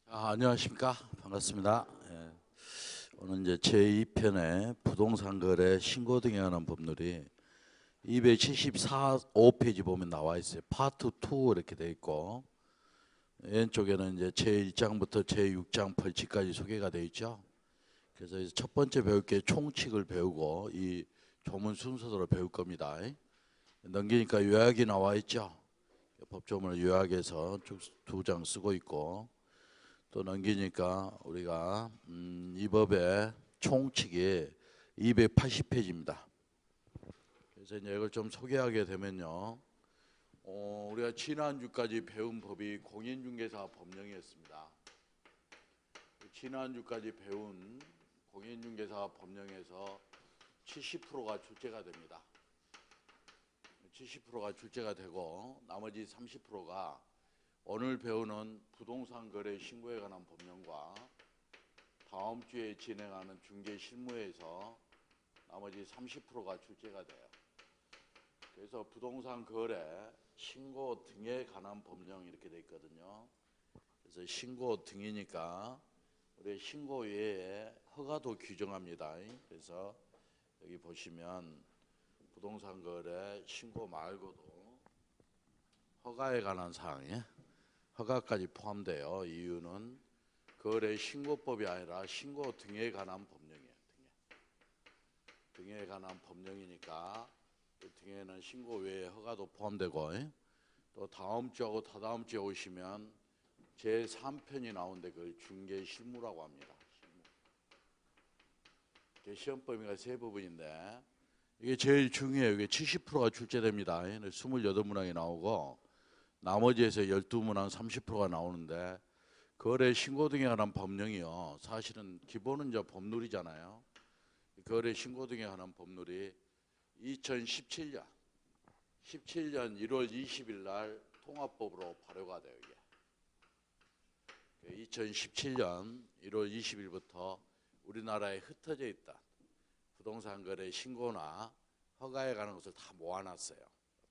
안녕하십니까. 반갑습니다. 오늘 이제 제2편의 부동산 거래 신고 등에 관한 법률이 274, 5페이지 보면 나와 있어요. 파트 2 이렇게 돼 있고, 왼쪽에는 이제 제1장부터 제6장 벌칙까지 소개가 되어 있죠. 그래서 이제 첫 번째 배울 게 총칙을 배우고 이 조문 순서대로 배울 겁니다. 넘기니까 요약이 나와 있죠. 법조문을 요약해서 쭉 2장 쓰고 있고, 또 넘기니까 우리가 이 법의 총칙이 280페이지입니다. 그래서 이제 이걸 좀 소개하게 되면요, 우리가 지난주까지 배운 법이 공인중개사 법령이었습니다. 지난주까지 배운 공인중개사 법령에서 70%가 출제가 됩니다. 70%가 출제가 되고 나머지 30%가 오늘 배우는 부동산 거래 신고에 관한 법령과 다음 주에 진행하는 중개 실무에서 나머지 30%가 출제가 돼요. 그래서 부동산 거래 신고 등에 관한 법령 이렇게 돼 있거든요. 그래서 신고 등이니까 우리 신고 외에 허가도 규정합니다. 그래서 여기 보시면 부동산 거래 신고 말고도 허가에 관한 사항이 허가까지 포함돼요. 이유는 거래 신고법이 아니라 신고 등에 관한 법령이에요. 등에 관한 법령이니까 그 등에는 신고 외에 허가도 포함되고, 또 다음 주하고 다다음 주에 오시면 제3편이 나오는데 그걸 중개 실무라고 합니다. 시험 범위가 세 부분인데 이게 제일 중요해요. 이게 70%가 출제됩니다. 28문항이 나오고 나머지에서 12문항 30%가 나오는데, 거래 신고 등에 관한 법령이요, 사실은 기본은 이제 법률이잖아요. 거래 신고 등에 관한 법률이 2017년 1월 20일 날 통합법으로 발효가 돼요. 이게 2017년 1월 20일부터 우리나라에 흩어져 있다 부동산 거래 신고나 허가에 관한 것을 다 모아놨어요.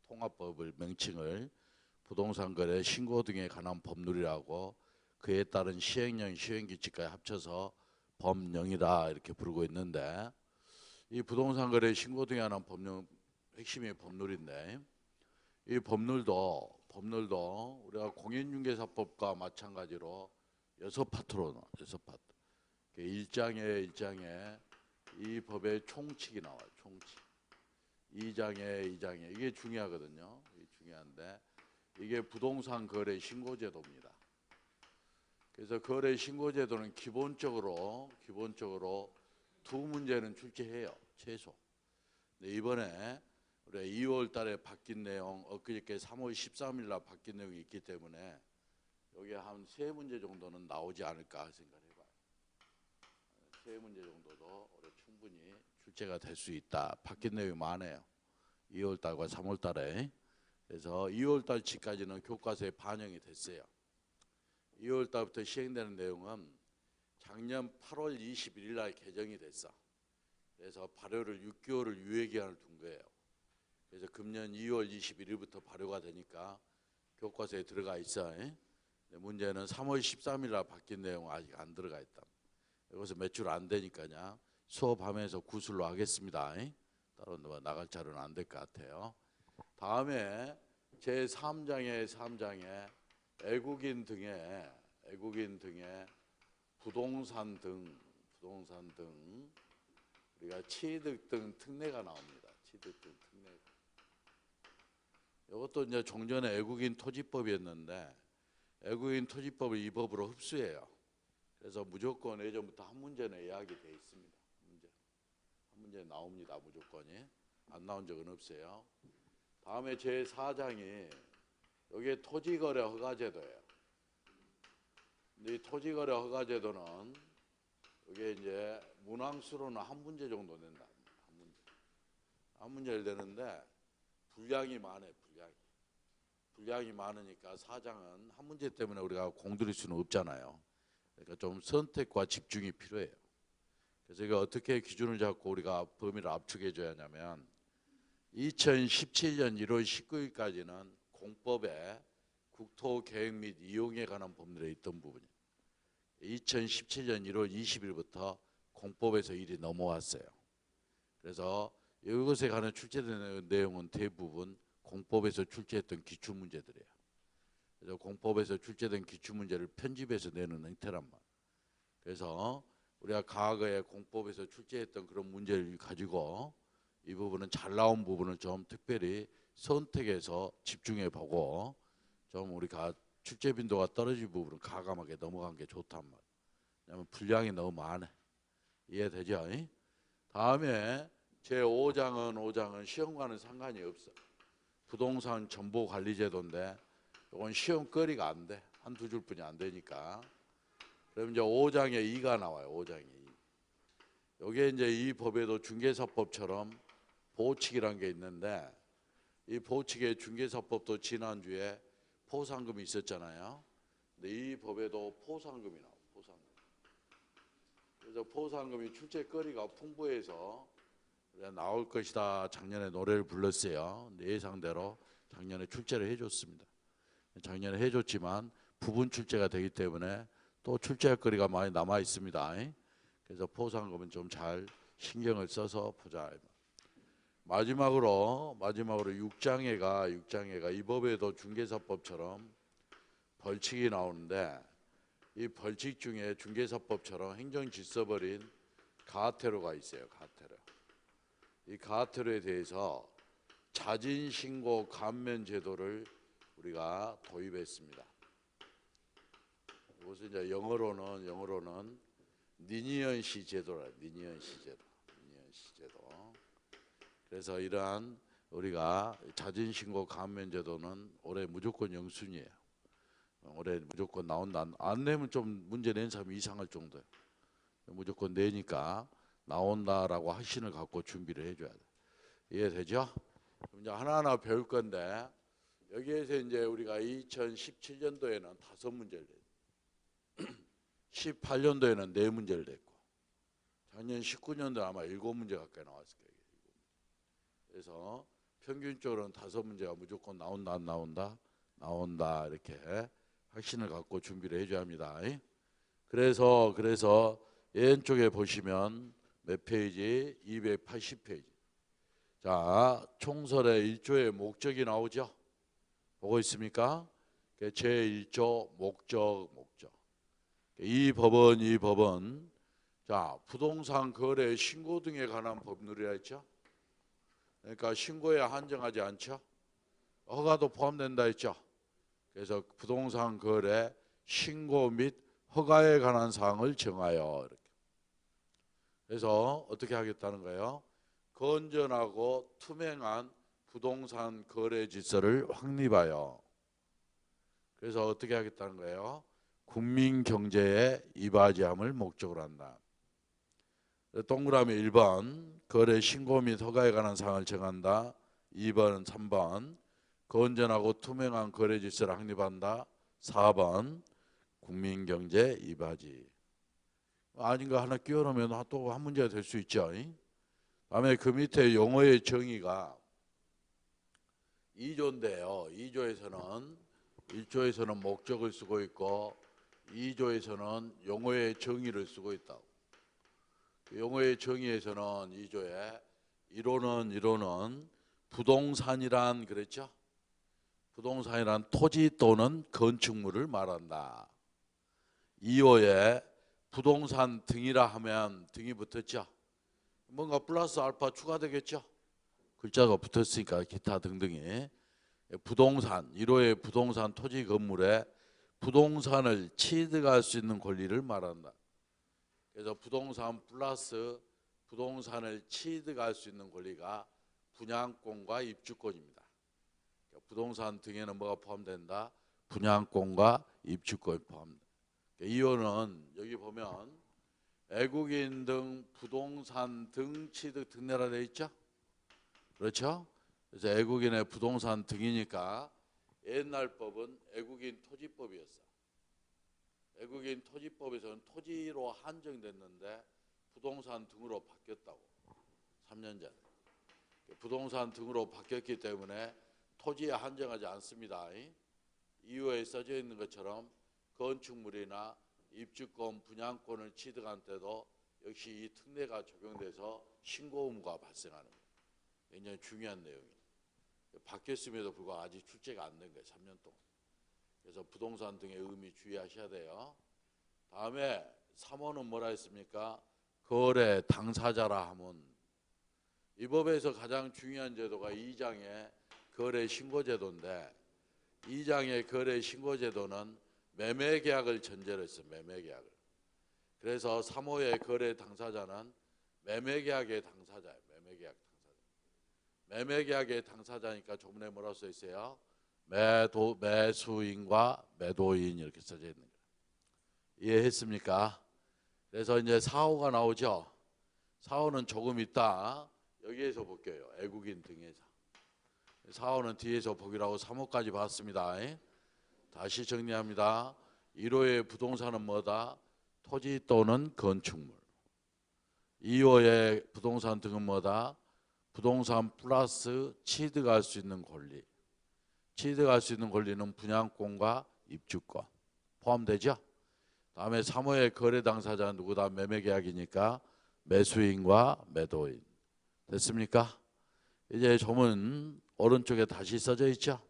통합법을 명칭을 부동산 거래 신고 등에 관한 법률이라고, 그에 따른 시행령 시행규칙까지 합쳐서 법령이다 이렇게 부르고 있는데, 이 부동산 거래 신고 등에 관한 법령 핵심이 법률인데, 이 법률도 우리가 공인중개사법과 마찬가지로 6파트로 나와요. 6파트. 1장에 이 법의 총칙이 나와요. 총칙. 2장에 이게 중요하거든요. 이게 중요한데 이게 부동산 거래 신고제도입니다. 그래서 거래 신고제도는 기본적으로 두 문제는 출제해요. 최소. 근데 이번에 우리가 2월 달에 바뀐 내용, 엊그저께 3월 13일 날 바뀐 내용이 있기 때문에 여기 한 3문제 정도는 나오지 않을까 생각해봐요. 3문제 정도도 충분히 출제가 될 수 있다. 바뀐 내용이 많아요. 2월 달과 3월 달에. 그래서 2월 달치까지는 교과서에 반영이 됐어요. 2월 달부터 시행되는 내용은 작년 8월 21일 날 개정이 됐어. 그래서 발효를 6개월을 유예기한을 둔 거예요. 그래서 금년 2월 21일부터 발효가 되니까 교과서에 들어가 있어. 문제는 3월 13일 날 바뀐 내용은 아직 안 들어가 있다. 여기서 매출 안 되니까요, 수업하면서 구술로 하겠습니다. 따로 나갈 자료는 안 될 것 같아요. 다음에 제3장에 애국인 등의 부동산 등 우리가 취득 등 특례가 나옵니다. 취득 등 특례. 이것도 이제 종전에 애국인 토지법이었는데 애국인 토지법을 이 법으로 흡수해요. 그래서 무조건 예전부터 한 문제는 예약이 돼 있습니다. 한 문제 나옵니다. 무조건이. 안 나온 적은 없어요. 다음에 제4장이 여기에 토지거래 허가제도예요. 근데 이 토지거래 허가제도는 이게 이제 문항수로는 한 문제 정도 낸다. 한 문제를 내는데 분량이 많아요. 분량이 많으니까 4장은 한 문제 때문에 우리가 공들일 수는 없잖아요. 그러니까 좀 선택과 집중이 필요해요. 그래서 이거 어떻게 기준을 잡고 우리가 범위를 압축해 줘야 하냐면 2017년 1월 19일까지는 공법에 국토 계획 및 이용에 관한 법률에 있던 부분이에요. 2017년 1월 20일부터 공법에서 일이 넘어왔어요. 그래서 이것에 관한 출제된 내용은 대부분 공법에서 출제했던 기출문제들이에요. 그래서 공법에서 출제된 기출문제를 편집해서 내는 형태란 말이에요. 그래서 우리가 과거에 공법에서 출제했던 그런 문제를 가지고 이 부분은 잘 나온 부분을 좀 특별히 선택해서 집중해 보고 좀 우리가 출제 빈도가 떨어진 부분은 과감하게 넘어간 게 좋단 말이에요. 왜냐하면 분량이 너무 많아. 이해되죠? 다음에 제5장은 시험과는 상관이 없어. 부동산 정보관리제도인데 이건 시험거리가 안 돼. 한두 줄뿐이 안 되니까. 그럼 이제 5장에 2가 나와요. 5장에 2. 여기에 이제 이 법에도 중개사법처럼 보호칙이라는 게 있는데 이 보호칙의 중개사법도 지난주에 포상금이 있었잖아요. 근데 이 법에도 포상금이 나와요. 포상금. 그래서 포상금이 출제거리가 풍부해서 나올 것이다. 작년에 노래를 불렀어요. 예상대로 작년에 출제를 해줬습니다. 작년에 해줬지만 부분 출제가 되기 때문에 또 출제할 거리가 많이 남아 있습니다. 그래서 포상금은 좀 잘 신경을 써서 보자. 마지막으로 6장회가 이 법에도 중개사법처럼 벌칙이 나오는데 이 벌칙 중에 중개사법처럼 행정질서벌인 가하테로가 있어요. 가하테로. 이 가하테로에 대해서 자진신고 감면 제도를 우리가 도입했습니다. 이것은 이제 영어로는 리니언시 제도라. 리니언시 제도. 그래서 이러한 우리가 자진신고 감면 제도는 올해 무조건 영순이에요. 올해 무조건 나온다. 안 내면 좀 문제 낸 사람이 이상할 정도예요. 무조건 내니까 나온다라고 확신을 갖고 준비를 해줘야 돼. 이해되죠? 그럼 이제 하나하나 배울 건데 여기에서 이제 우리가 2017년도에는 5문제를 냈고 18년도에는 4문제를 냈고 작년 19년도 아마 7문제 가까이 나왔을 거예요. 그래서 평균적으로는 5문제가 무조건 나온다 안 나온다? 나온다 이렇게 확신을 갖고 준비를 해줘야 합니다. 그래서 왼쪽에 보시면 몇 페이지? 280페이지. 자, 총설의 1조의 목적이 나오죠? 보고 있습니까? 제1조 목적. 이 법은 자, 부동산 거래 신고 등에 관한 법률이라 했죠? 그러니까 신고에 한정하지 않죠? 허가도 포함된다 했죠? 그래서 부동산 거래 신고 및 허가에 관한 사항을 정하여 이렇게. 그래서 어떻게 하겠다는 거예요? 건전하고 투명한 부동산 거래 질서를 확립하여. 그래서 어떻게 하겠다는 거예요? 국민 경제에 이바지함을 목적으로 한다. 동그라미 1번 거래 신고 및 허가에 관한 사항을 정한다. 2번 3번 건전하고 투명한 거래 질서를 확립한다. 4번 국민 경제 이바지. 아닌 거 하나 끼워 넣으면 또 한 문제가 될 수 있죠. 다음에 그 밑에 용어의 정의가 2조인데요. 2조에서는 1조에서는 목적을 쓰고 있고 2조에서는 용어의 정의를 쓰고 있다고. 용어의 정의에서는 2조에 1호는 부동산이란 그랬죠? 부동산이란 토지 또는 건축물을 말한다. 2호에 부동산 등이라 하면 등이 붙었죠? 뭔가 플러스 알파 추가되겠죠? 글자가 붙었으니까 기타 등등이. 부동산 1호의 부동산 토지 건물에 부동산을 취득할 수 있는 권리를 말한다. 그래서 부동산 플러스 부동산을 취득할 수 있는 권리가 분양권과 입주권입니다. 부동산 등에는 뭐가 포함된다? 분양권과 입주권이 포함된다. 2호는 여기 보면 외국인 등 부동산 등 취득 등내라 되어 있죠? 그렇죠? 그래서 외국인의 부동산 등이니까 옛날 법은 외국인 토지법이었어. 외국인 토지법에서는 토지로 한정됐는데 부동산 등으로 바뀌었다고. 3년 전에. 부동산 등으로 바뀌었기 때문에 토지에 한정하지 않습니다. 이유에 써져 있는 것처럼 건축물이나 입주권, 분양권을 취득한 때도 역시 이 특례가 적용돼서 신고 의무가 발생하는 거예요. 굉장히 중요한 내용이에요. 바뀌었음에도 불구하고 아직 출제가 안 된 거예요. 3년 동안. 그래서 부동산 등의 의미 주의하셔야 돼요. 다음에 3호는 뭐라 했습니까? 거래 당사자라 하면 이 법에서 가장 중요한 제도가 2장의 거래 신고 제도인데 2장의 거래 신고 제도는 매매 계약을 전제로 했어요. 매매 계약을. 그래서 3호의 거래 당사자는 매매 계약의 당사자예요. 매매 계약 당사자. 매매 계약의 당사자니까 조문에 뭐라고 써 있어요? 매수인과 매도인 이렇게 써져 있는 거예요. 이해했습니까? 그래서 이제 4호가 나오죠. 4호는 조금 있다 여기에서 볼게요. 애국인 등에서. 4호는 뒤에서 보기라고 3호까지 봤습니다. 다시 정리합니다. 1호의 부동산은 뭐다? 토지 또는 건축물. 2호의 부동산 등은 뭐다? 부동산 플러스 취득할 수 있는 권리. 취득할 수 있는 권리는 분양권과 입주권 포함되죠? 다음에 3호의 거래 당사자는 누구다? 매매계약이니까 매수인과 매도인. 됐습니까? 이제 조문 오른쪽에 다시 써져 있죠?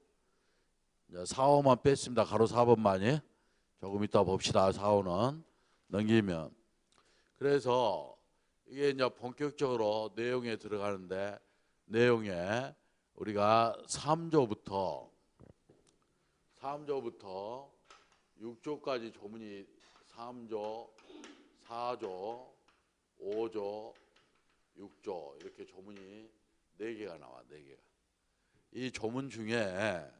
4호만 뺐습니다. 가로 4번만이. 조금 이따 봅시다. 4호는 넘기면. 그래서 이게 이제 본격적으로 내용에 들어가는데 내용에 우리가 3조부터 6조까지 조문이 3조, 4조, 5조, 6조 이렇게 조문이 4개가 나와. 4개가. 이 조문 중에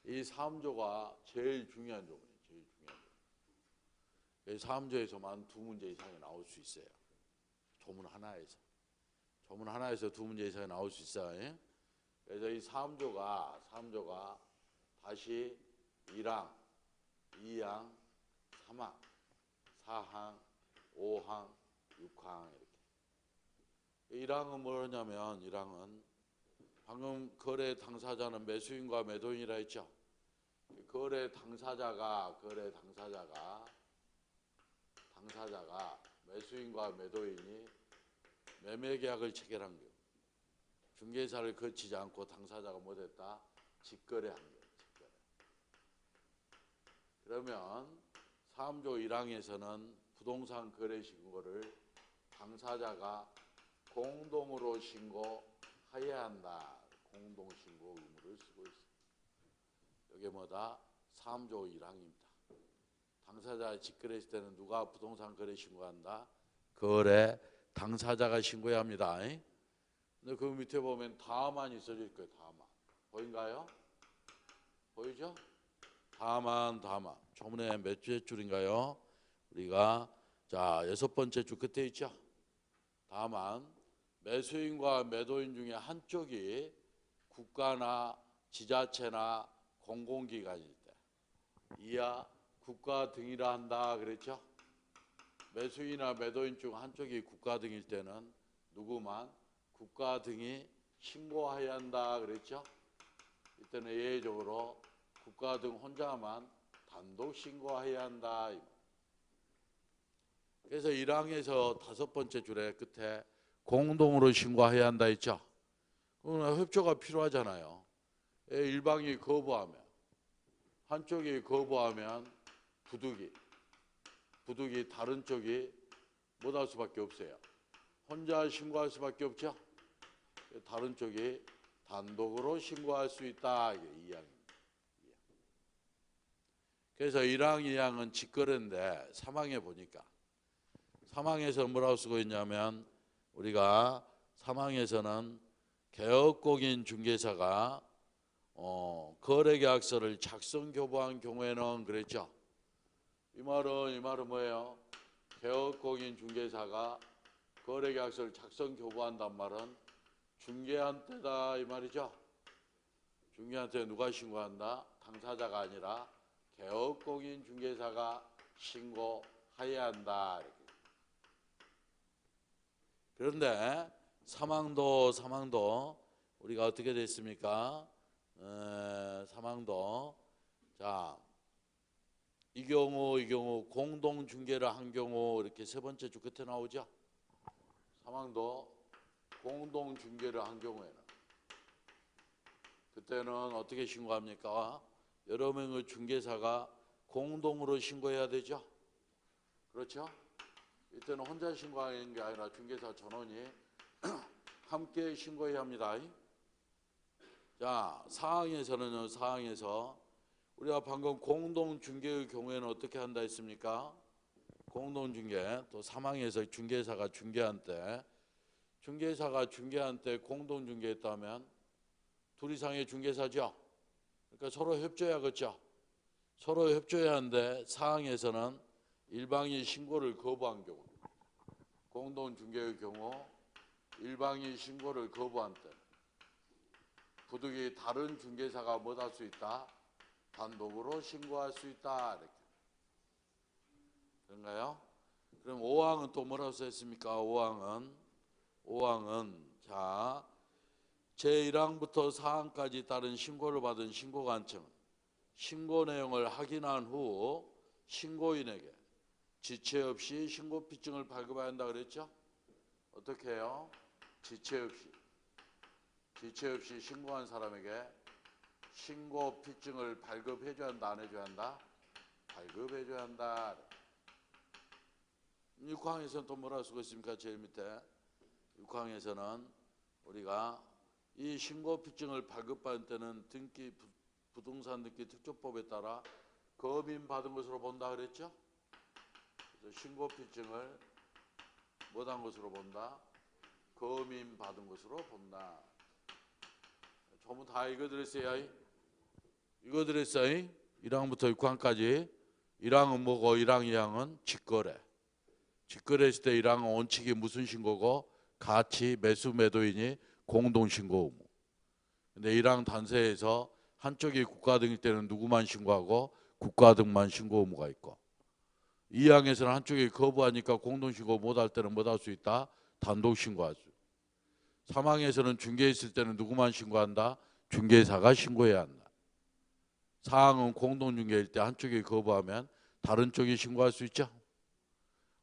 이 3조가 제일 중요한 조문이에요. 제일 중요한 조문. 3조에서만 2문제 이상이 나올 수 있어요. 조문 하나에서. 조문 하나에서 2문제 이상이 나올 수 있어요. 그래서 이 3조가 다시 1항, 2항, 3항, 4항, 5항, 6항 이렇게. 1항은 뭐냐면 1항은 방금 거래 당사자는 매수인과 매도인이라 했죠. 거래 당사자가 매수인과 매도인이 매매 계약을 체결한 거예요. 중개사를 거치지 않고 당사자가 뭐 됐다? 직거래한 거예요. 직거래. 그러면 3조 1항에서는 부동산 거래 신고를 당사자가 공동으로 신고해야 한다. 공동 신고 의무를 쓰고 있습니다. 이게 뭐다? 3조 1항입니다. 당사자가 직거래했을 때는 누가 부동산 거래 신고한다? 거래 당사자가 신고해야 합니다. 근데 그 밑에 보면 다만 있어질 거예요. 다만. 보인가요? 보이죠? 다만. 조문에 몇 줄인가요? 우리가 자 6번째 줄 끝에 있죠? 다만 매수인과 매도인 중에 한쪽이 국가나 지자체나 공공기관일 때 이하 국가 등이라 한다 그랬죠? 매수인이나 매도인 중 한쪽이 국가 등일 때는 누구만? 국가 등이 신고해야 한다 그랬죠? 이때는 예외적으로 국가 등 혼자만 단독 신고해야 한다. 그래서 1항에서 5번째 줄의 끝에 공동으로 신고해야 한다 했죠? 그러나 협조가 필요하잖아요. 일방이 거부하면 한쪽이 거부하면 부득이 다른 쪽이 못할 수밖에 없어요. 혼자 신고할 수밖에 없죠. 다른 쪽이 단독으로 신고할 수 있다. 이게 2항입니다. 그래서 1항, 2항은 직거래인데 3항에 보니까 3항에서 뭐라고 쓰고 있냐면 우리가 3항에서는 개업공인 중개사가 거래계약서를 작성 교부한 경우에는 그랬죠. 이 말은 뭐예요? 개업공인 중개사가 거래계약서를 작성 교부한단 말은 중개한테다 이 말이죠. 중개한테 누가 신고한다? 당사자가 아니라 개업공인 중개사가 신고해야 한다. 이렇게. 그런데 사망도 우리가 어떻게 됐습니까? 사망도 자 이 경우 공동 중개를 한 경우 이렇게 세 번째 줄 끝에 나오죠. 사망도 공동 중개를 한 경우에는 그때는 어떻게 신고합니까? 여러 명의 중개사가 공동으로 신고해야 되죠. 그렇죠? 이때는 혼자 신고하는 게 아니라 중개사 전원이 함께 신고해야 합니다. 자, 사항에서는요. 사항에서 우리가 방금 공동중개의 경우에는 어떻게 한다 했습니까? 공동중개, 또 사망에서 중개사가 중개한 때 공동중개했다면 둘 이상의 중개사죠. 그러니까 서로 협조해야겠죠. 서로 협조해야 하는데 사항에서는 일방이 신고를 거부한 경우, 공동중개의 경우 일방이 신고를 거부한 때 부득이 다른 중개사가 못할 수 있다. 단독으로 신고할 수 있다. 이렇게. 그런가요? 그럼 5항은 또 뭐라고 써있습니까? 5항은 자 제1항부터 4항까지 따른 신고를 받은 신고관청은 신고 내용을 확인한 후 신고인에게 지체 없이 신고피증을 발급해야 한다 그랬죠? 어떻게 해요? 지체 없이 신고한 사람에게 신고피증을 발급해줘야 한다, 안 해줘야 한다? 발급해줘야 한다. 6항에서는 또 뭐라고 쓰고 있습니까? 제일 밑에 6항에서는 우리가 이 신고피증을 발급받을 때는 부동산 등기 특조법에 따라 검인받은 것으로 본다 그랬죠? 그래서 신고피증을 못한 것으로 본다? 검인받은 것으로 본다. 전부 다 읽어드렸어요. 읽어드렸어요. 1항부터 6항까지. 1항은 뭐고 1항, 2항은 직거래. 직거래했을 때 1항은 원칙이 무슨 신고고? 가치 매수 매도인이 공동신고 의무. 근데 1항 단세에서 한쪽이 국가등일 때는 누구만 신고하고 국가등만 신고 의무가 있고 2항에서는 한쪽이 거부하니까 공동신고 못할 때는 못할 수 있다? 단독신고할 수. 3항에서는 중개했을 때는 누구만 신고한다? 중개사가 신고해야 한다. 4항은 공동중개일 때 한쪽이 거부하면 다른 쪽이 신고할 수 있죠.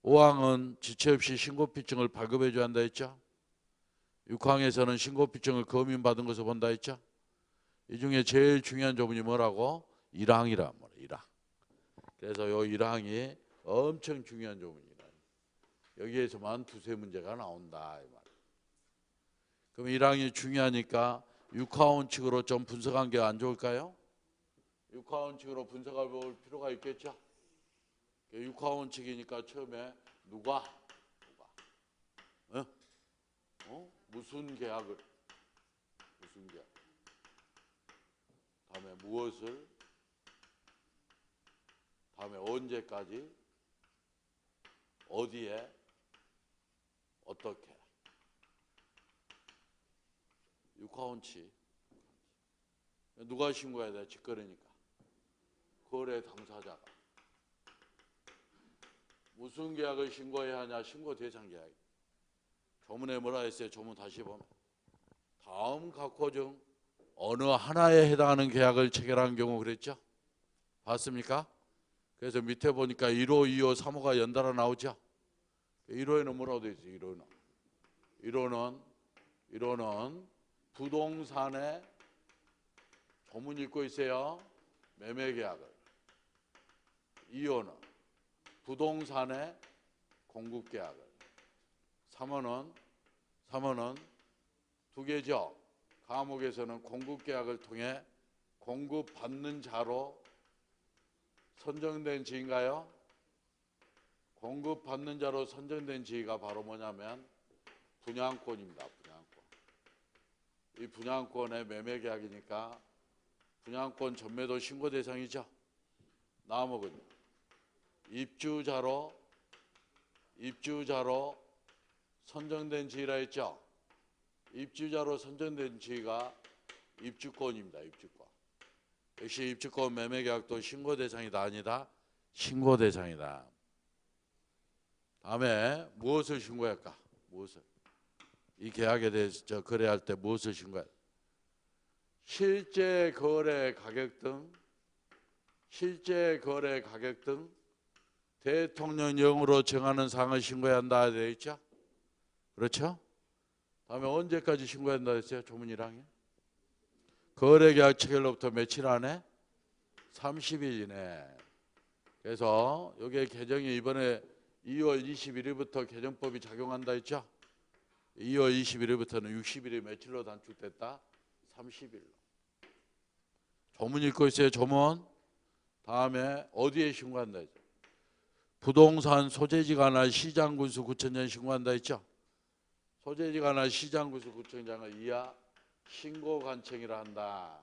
5항은 지체 없이 신고피증을 발급해 줘야 한다 했죠. 6항에서는 신고피증을 검인받은 것을 본다 했죠. 이 중에 제일 중요한 조문이 뭐라고? 1항이라 말이에요. 1항. 그래서 이 1항이 엄청 중요한 조문이다. 여기에서만 두세 문제가 나온다 이 말이에요. 그럼 1항이 중요하니까 육하원칙으로 좀 분석한 게 안 좋을까요? 육하원칙으로 분석해 볼 필요가 있겠죠. 육하원칙이니까 처음에 누가 무슨 계약 다음에 무엇을 다음에 언제까지 어디에 어떻게 육하원칙 누가 신고해야 돼? 직거래니까 거래 당사자가 무슨 계약을 신고해야 하냐? 신고 대상 계약. 조문에 뭐라 했어요? 조문 다시 보면 다음 각호 중 어느 하나에 해당하는 계약을 체결한 경우 그랬죠? 봤습니까? 그래서 밑에 보니까 1호, 2호, 3호가 연달아 나오죠? 1호에는 뭐라고 되어 있어요? 1호는 부동산에 조문 읽고 있어요. 매매계약을. 2호는 부동산의 공급계약을. 3호는 두 개죠. 과목에서는 공급계약을 통해 공급받는 자로 선정된 지인가요? 공급받는 자로 선정된 지위가 바로 뭐냐면 분양권입니다. 분양권. 이 분양권의 매매계약이니까 분양권 전매도 신고 대상이죠. 나머지는 입주자로 선정된 지위라 했죠. 입주자로 선정된 지위가 입주권입니다. 입주권. 역시 입주권 매매계약도 신고 대상이다 아니다? 신고 대상이다. 다음에 무엇을 신고할까? 무엇을? 이 계약에 대해서 거래할 때 무엇을 신고해야 돼? 실제 거래 가격 등 실제 거래 가격 등 대통령령으로 정하는 사항을 신고해야 한다 되어 있죠. 그렇죠? 다음에 언제까지 신고해야 한다 했어요? 조문 1항에. 거래계약 체결로부터 며칠 안에? 30일 이내. 그래서 이게 개정이 이번에 2월 21일부터 개정법이 작용한다 했죠. 2월 21일부터는 60일이 며칠로 단축됐다? 30일로. 조문 읽고 있어요. 조문. 다음에 어디에 신고한다 했죠? 부동산 소재지가나 시장군수 구청장에 신고한다 했죠. 소재지가나 시장군수 구청장을 이하 신고관청이라 한다.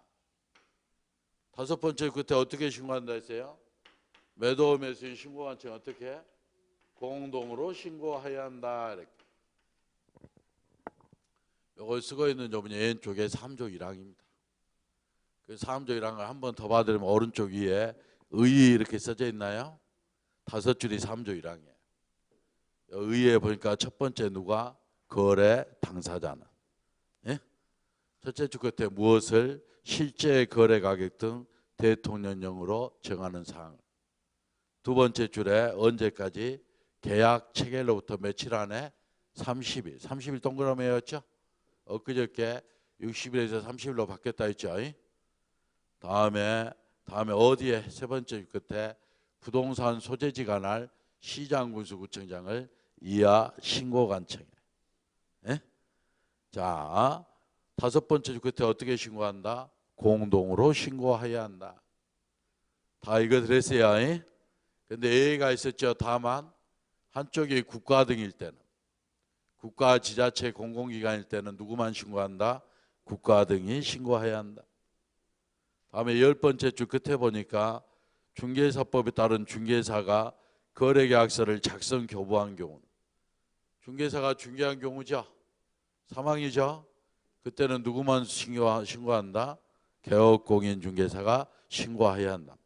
다섯 번째 그때 어떻게 신고한다 했어요? 매도 매수인 신고관청 어떻게? 공동으로 신고해야 한다. 이렇게. 이걸 쓰고 있는 조문이 왼쪽에 3조 1항입니다. 그 3조 1항을 한 번 더 봐드리면 오른쪽 위에 의 이렇게 써져 있나요? 5줄이 3조 1항이에요. 의에 보니까 첫 번째 누가? 거래 당사자는. 예? 첫째 줄 끝에 무엇을 실제 거래 가격 등 대통령령으로 정하는 사항. 두 번째 줄에 언제까지? 계약 체결로부터 며칠 안에? 30일. 30일 동그라미였죠? 엊그저께 60일에서 30일로 바뀌었다 했죠. 다음에 어디에? 세 번째 줄 끝에 부동산 소재지가 날 시장군수구청장을 이하 신고관청에. 예? 자, 다섯 번째 줄 끝에 어떻게 신고한다? 공동으로 신고해야 한다. 다 이거 들었어요. 근데 예외가 있었죠. 다만 한쪽이 국가 등일 때는, 국가 지자체 공공기관일 때는 누구만 신고한다? 국가 등이 신고해야 한다. 다음에 열 번째 줄 끝에 보니까 중개사법에 따른 중개사가 거래계약서를 작성 교부한 경우, 중개사가 중개한 경우죠. 사망이죠. 그때는 누구만 신고한다? 개업공인중개사가 신고해야 한다.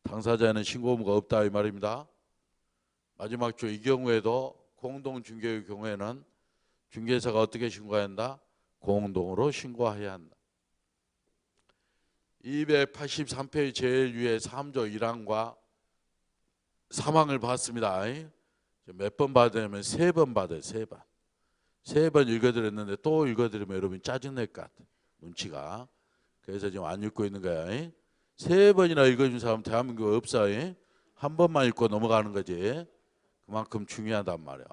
당사자에는 신고 의무가 없다 이 말입니다. 마지막 줄 이 경우에도 공동중개의 경우에는 중개사가 어떻게 신고해야 한다? 공동으로 신고해야 한다. 283페이지 제일 위에 3조 1항과 3항을 봤습니다. 몇 번 받으면 3번 받아요. 3번. 3번 읽어드렸는데 또 읽어드리면 여러분 짜증낼 것 같아요. 눈치가. 그래서 지금 안 읽고 있는 거야. 3번이나 읽어준 사람 대한민국에 없어요. 한 번만 읽고 넘어가는 거지. 그만큼 중요하단 말이야.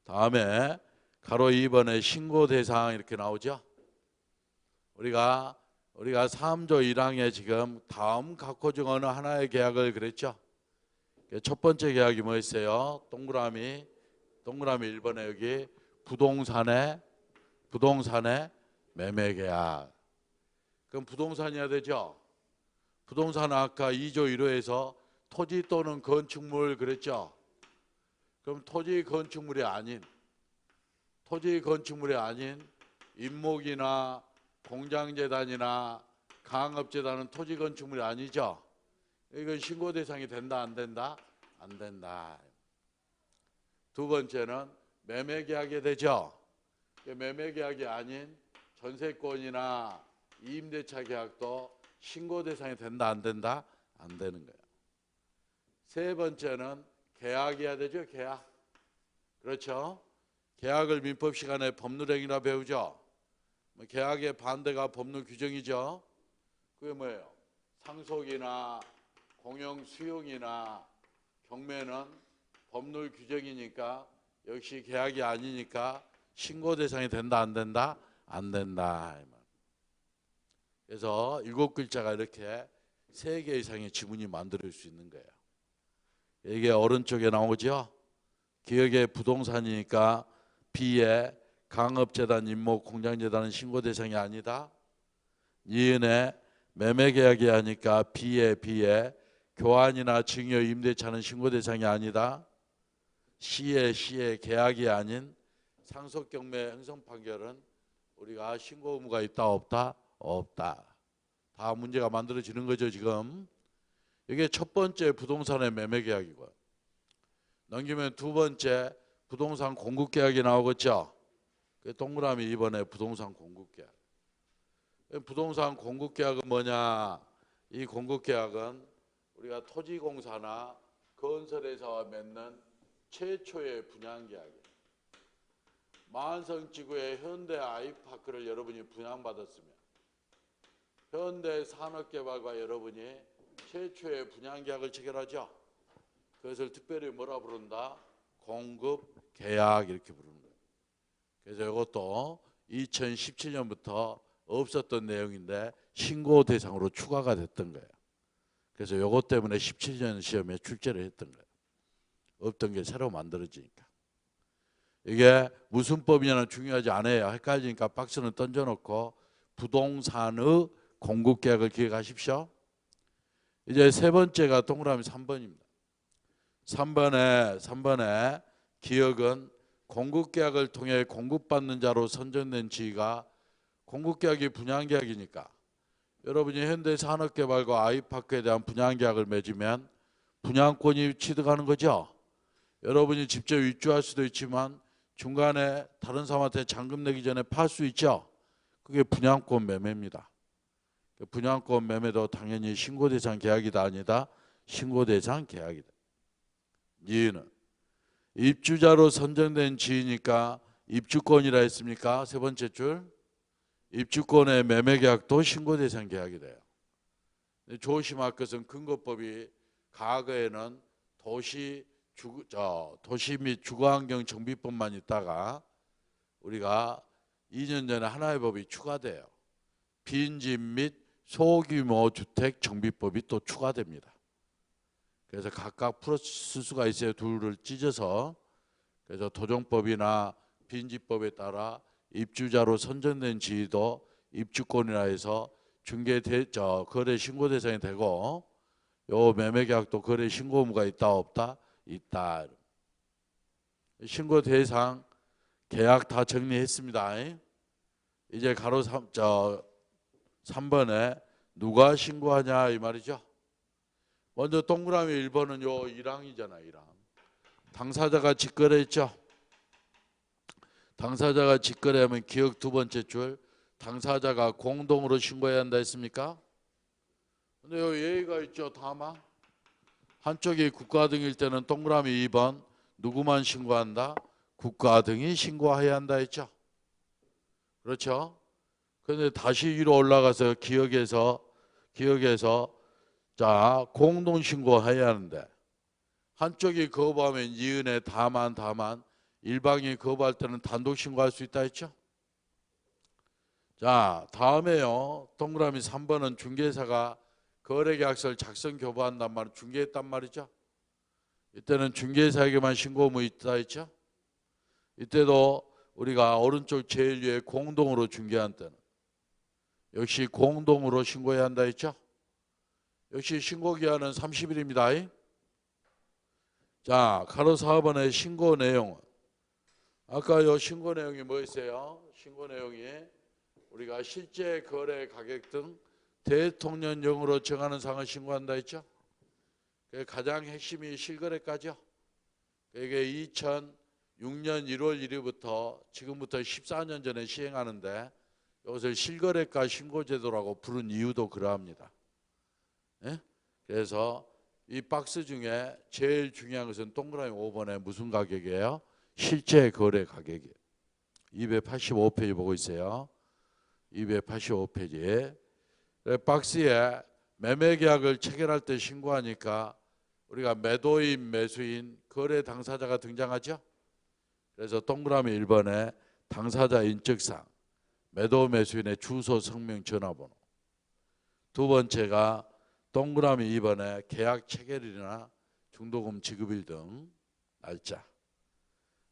다음에 가로 2번에 신고 대상 이렇게 나오죠. 우리가 3조 1항에 지금 다음 각호 중 어느 하나의 계약을 그랬죠. 첫 번째 계약이 뭐였어요? 동그라미 1번에 여기 부동산의 매매 계약. 그럼 부동산이어야 되죠. 부동산은 아까 2조 1호에서 토지 또는 건축물 그랬죠. 그럼 토지 건축물이 아닌 임목이나 공장재단이나 강업재단은 토지 건축물이 아니죠. 이건 신고 대상이 된다 안 된다? 안 된다. 두 번째는 매매계약이 되죠. 매매계약이 아닌 전세권이나 임대차 계약도 신고 대상이 된다 안 된다? 안 되는 거예요. 세 번째는 계약이어야 되죠. 계약. 그렇죠. 계약을 민법 시간에 법률행위라 배우죠. 계약의 반대가 법률 규정이죠. 그게 뭐예요? 상속이나 공용 수용이나 경매는 법률 규정이니까 역시 계약이 아니니까 신고 대상이 된다 안 된다? 안 된다. 그래서 7글자가 이렇게 3개 이상의 지문이 만들 수 있는 거예요. 이게 오른쪽에 나오죠. 기업의 부동산이니까 B에 강업재단, 임목, 공장재단은 신고 대상이 아니다. 니은에 매매계약이 하니까 B에 교환이나 증여, 임대차는 신고 대상이 아니다. C에 계약이 아닌 상속경매 행성판결은 우리가 신고 의무가 있다 없다? 없다. 다 문제가 만들어지는 거죠 지금. 이게 첫 번째 부동산의 매매계약이고, 넘기면 두 번째 부동산 공급계약이 나오겠죠. 동그라미 2번에 부동산 공급계약. 부동산 공급계약은 뭐냐? 이 공급계약은 우리가 토지공사나 건설회사와 맺는 최초의 분양계약이에요. 만성지구의 현대 아이파크를 여러분이 분양받았으면 현대산업개발과 여러분이 최초의 분양계약을 체결하죠. 그것을 특별히 뭐라 부른다? 공급계약 이렇게 부르는 거예요. 그래서 이것도 2017년부터 없었던 내용인데 신고 대상으로 추가가 됐던 거예요. 그래서 이것 때문에 17년 시험에 출제를 했던 거예요. 없던 게 새로 만들어지니까. 이게 무슨 법이냐는 중요하지 않아요. 헷갈리니까 박스는 던져놓고 부동산의 공급계약을 기억하십시오. 이제 세 번째가 동그라미 3번입니다. 3번에 기억은 공급계약을 통해 공급받는 자로 선정된 지위가 공급계약이 분양계약이니까 여러분이 현대산업개발과 아이파크에 대한 분양계약을 맺으면 분양권이 취득하는 거죠. 여러분이 직접 입주할 수도 있지만 중간에 다른 사람한테 잔금 내기 전에 팔 수 있죠. 그게 분양권 매매입니다. 분양권 매매도 당연히 신고대상 계약이다 아니다? 신고대상 계약이다. 이유는 입주자로 선정된 지위니까 입주권이라 했습니까? 세 번째 줄. 입주권의 매매계약도 신고대상 계약이 돼요. 조심할 것은 근거법이 과거에는 도시 및 주거환경 정비법만 있다가 우리가 2년 전에 하나의 법이 추가돼요. 빈집 및 소규모 주택 정비법이 또 추가됩니다. 그래서 각각 풀어 쓸 수가 있어요. 둘을 찢어서. 그래서 도정법이나 빈집법에 따라 입주자로 선정된 지위도 입주권이라 해서 거래 신고 대상이 되고 요 매매계약도 거래 신고 의무가 있다 없다? 있다. 신고 대상 계약 다 정리했습니다. 이제 가로 3번에 누가 신고하냐 이 말이죠. 먼저 동그라미 1번은 요 1항이잖아. 1항. 당사자가 직거래했죠. 당사자가 직거래하면 기억 두 번째 줄 당사자가 공동으로 신고해야 한다 했습니까? 근데 요 예의가 있죠. 다만 한쪽이 국가 등일 때는 동그라미 2번 누구만 신고한다? 국가 등이 신고해야 한다 했죠. 그렇죠? 그런데 다시 위로 올라가서 기억에서 자 공동 신고해야 하는데 한쪽이 거부하면 이은에 다만 일방이 거부할 때는 단독 신고할 수 있다 했죠. 자 다음에요. 동그라미 3번은 중개사가 거래계약서를 작성 교부한단 말은 중개했단 말이죠. 이때는 중개사에게만 신고 의무 있다 했죠. 이때도 우리가 오른쪽 제일 위에 공동으로 중개한 때는 역시 공동으로 신고해야 한다 했죠. 역시 신고기한은 30일입니다. 자 가로 4번의 신고 내용은 아까 요 신고 내용이 뭐였어요? 신고 내용이 우리가 실제 거래 가격 등 대통령령으로 정하는 사항을 신고한다 했죠. 가장 핵심이 실거래가죠. 이게 2006년 1월 1일부터 지금부터 14년 전에 시행하는데 이것을 실거래가 신고제도라고 부른 이유도 그러합니다. 예? 그래서 이 박스 중에 제일 중요한 것은 동그라미 5번에 무슨 가격이에요? 실제 거래 가격이에요. 285페이지 보고 있어요. 285페이지에 박스에 매매계약을 체결할 때 신고하니까 우리가 매도인, 매수인, 거래 당사자가 등장하죠. 그래서 동그라미 1번에 당사자 인적사항, 매도 매수인의 주소, 성명, 전화번호. 두 번째가 동그라미 2번에 계약 체결일이나 중도금 지급일 등 날짜.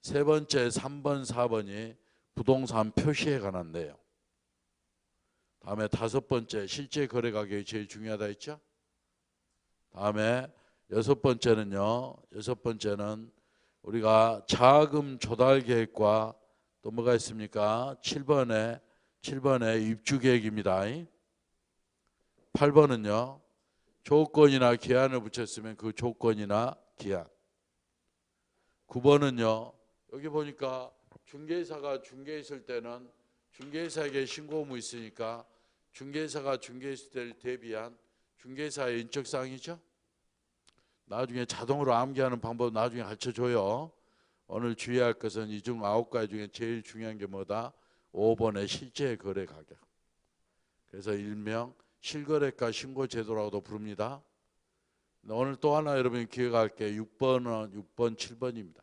세 번째 3번, 4번이 부동산 표시에 관한 내용. 다음에 다섯 번째 실제 거래 가격이 제일 중요하다 했죠. 다음에 여섯 번째는 우리가 자금 조달 계획과 또 뭐가 있습니까? 7번에 입주 계획입니다. 8번은요. 조건이나 기한을 붙였으면 그 조건이나 기한. 9번은요. 여기 보니까 중개사가 중개했을 때는 중개사에게 신고 의무 있으니까 중개사가 중개했을 때를 대비한 중개사의 인적사항이죠. 나중에 자동으로 암기하는 방법 나중에 가르쳐줘요. 오늘 주의할 것은 이 중 9가지 중에 제일 중요한 게 뭐다? 5번의 실제 거래 가격. 그래서 일명 실거래가 신고제도라고도 부릅니다. 오늘 또 하나 여러분이 기억할 게 6번은 6번, 7번입니다.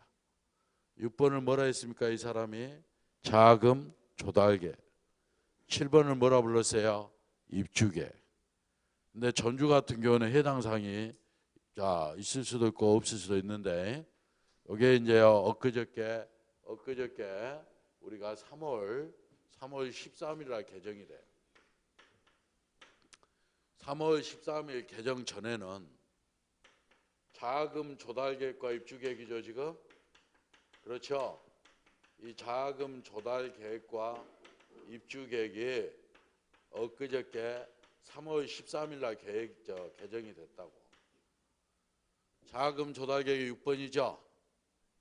6번을 뭐라 했습니까? 이 사람이 자금 조달계. 7번을 뭐라 불렀어요? 입주계. 근데 전주 같은 경우는 해당 사항이 있을 수도 있고 없을 수도 있는데 이게 이제 엊그저께 우리가 3월 13일날 개정이 돼요. 3월 13일 개정 전에는 자금 조달 계획과 입주 계획이죠 지금. 그렇죠. 이 자금 조달 계획과 입주 계획이 엊그저께 3월 13일 날 개정이 됐다고. 자금 조달 계획이 6번이죠.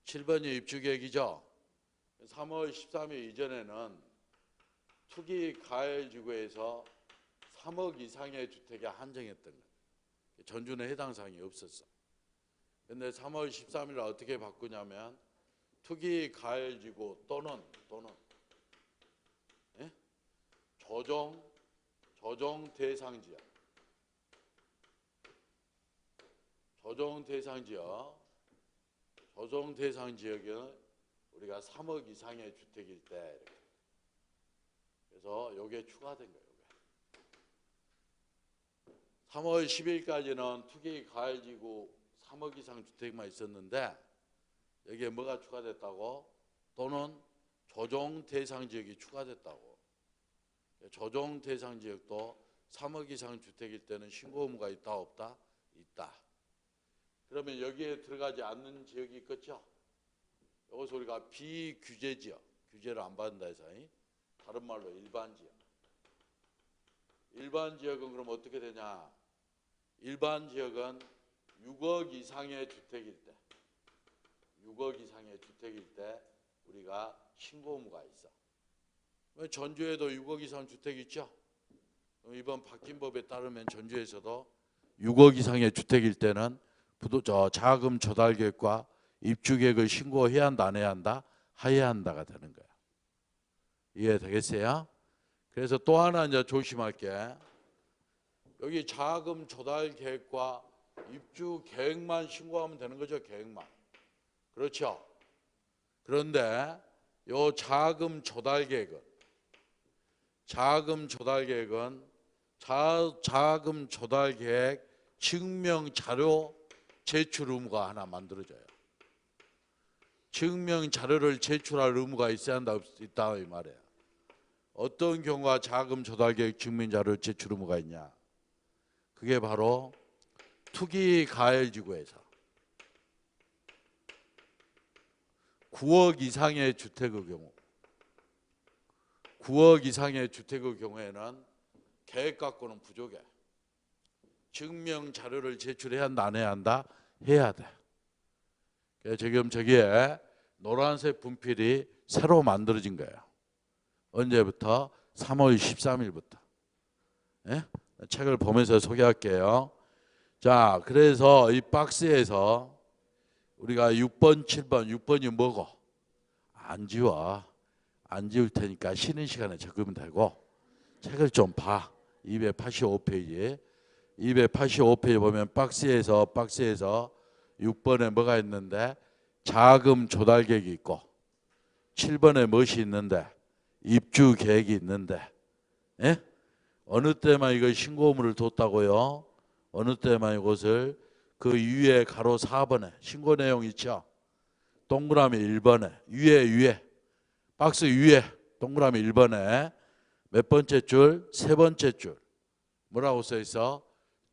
7번이 입주 계획이죠. 3월 13일 이전에는 투기 가열지구에서 3억 이상의 주택에 한정했던 거예요. 전주는 해당 사항이 없었어. 근데 3월 13일 날 어떻게 바꾸냐면 투기 가열지구 또는 예? 조정 대상 지역. 조정 대상 지역은 우리가 3억 이상의 주택일 때 이렇게. 그래서 요게 추가된 거예요. 3월 10일까지는 투기 가열지구 3억 이상 주택만 있었는데 여기에 뭐가 추가됐다고? 또는 조정 대상 지역이 추가됐다고. 조정 대상 지역도 3억 이상 주택일 때는 신고 의무가 있다 없다? 있다. 그러면 여기에 들어가지 않는 지역이 있겠죠? 여기서 우리가 비규제 지역, 규제를 안 받는다 해서 다른 말로 일반 지역. 일반 지역은 그럼 어떻게 되냐? 일반 지역은 6억 이상의 주택일 때, 6억 이상의 주택일 때 우리가 신고 의무가 있어. 전주에도 6억 이상 주택 있죠? 이번 바뀐 법에 따르면 전주에서도 6억 이상의 주택일 때는 자금 조달 계획과 입주 계획을 신고해야 한다, 안 해야 한다? 해야 한다가 되는 거야. 이해되겠어요? 그래서 또 하나 이제 조심할 게 여기 자금 조달 계획과 입주 계획만 신고하면 되는 거죠. 계획만. 그렇죠. 그런데 요 자금 조달 계획은 자금 조달 계획 증명 자료 제출 의무가 하나 만들어져요. 증명 자료를 제출할 의무가 있어야 한다 있다 이 말이에요. 어떤 경우가 자금 조달 계획 증명 자료 제출 의무가 있냐? 그게 바로 투기 가열지구에서 9억 이상의 주택의 경우, 9억 이상의 주택의 경우에는 계획 갖고는 부족해. 증명 자료를 제출해야 한다, 안 해야 한다? 해야 돼. 지금 저기에 노란색 분필이 새로 만들어진 거예요. 언제부터? 3월 13일부터. 예? 책을 보면서 소개할게요. 자, 그래서 이 박스에서 우리가 6번, 7번, 6번이 뭐고? 안 지워. 안 지울 테니까 쉬는 시간에 적으면 되고 책을 좀 봐. 285페이지. 285페이지 보면 박스에서 6번에 뭐가 있는데 자금 조달 계획이 있고 7번에 무엇이 있는데 입주 계획이 있는데 예? 어느 때만 이걸 신고 의무를 뒀다고요? 어느 때만 이것을 그 위에 가로 4번에 신고 내용 있죠? 동그라미 1번에 위에 박스 위에 동그라미 1번에 몇 번째 줄? 세 번째 줄 뭐라고 써 있어?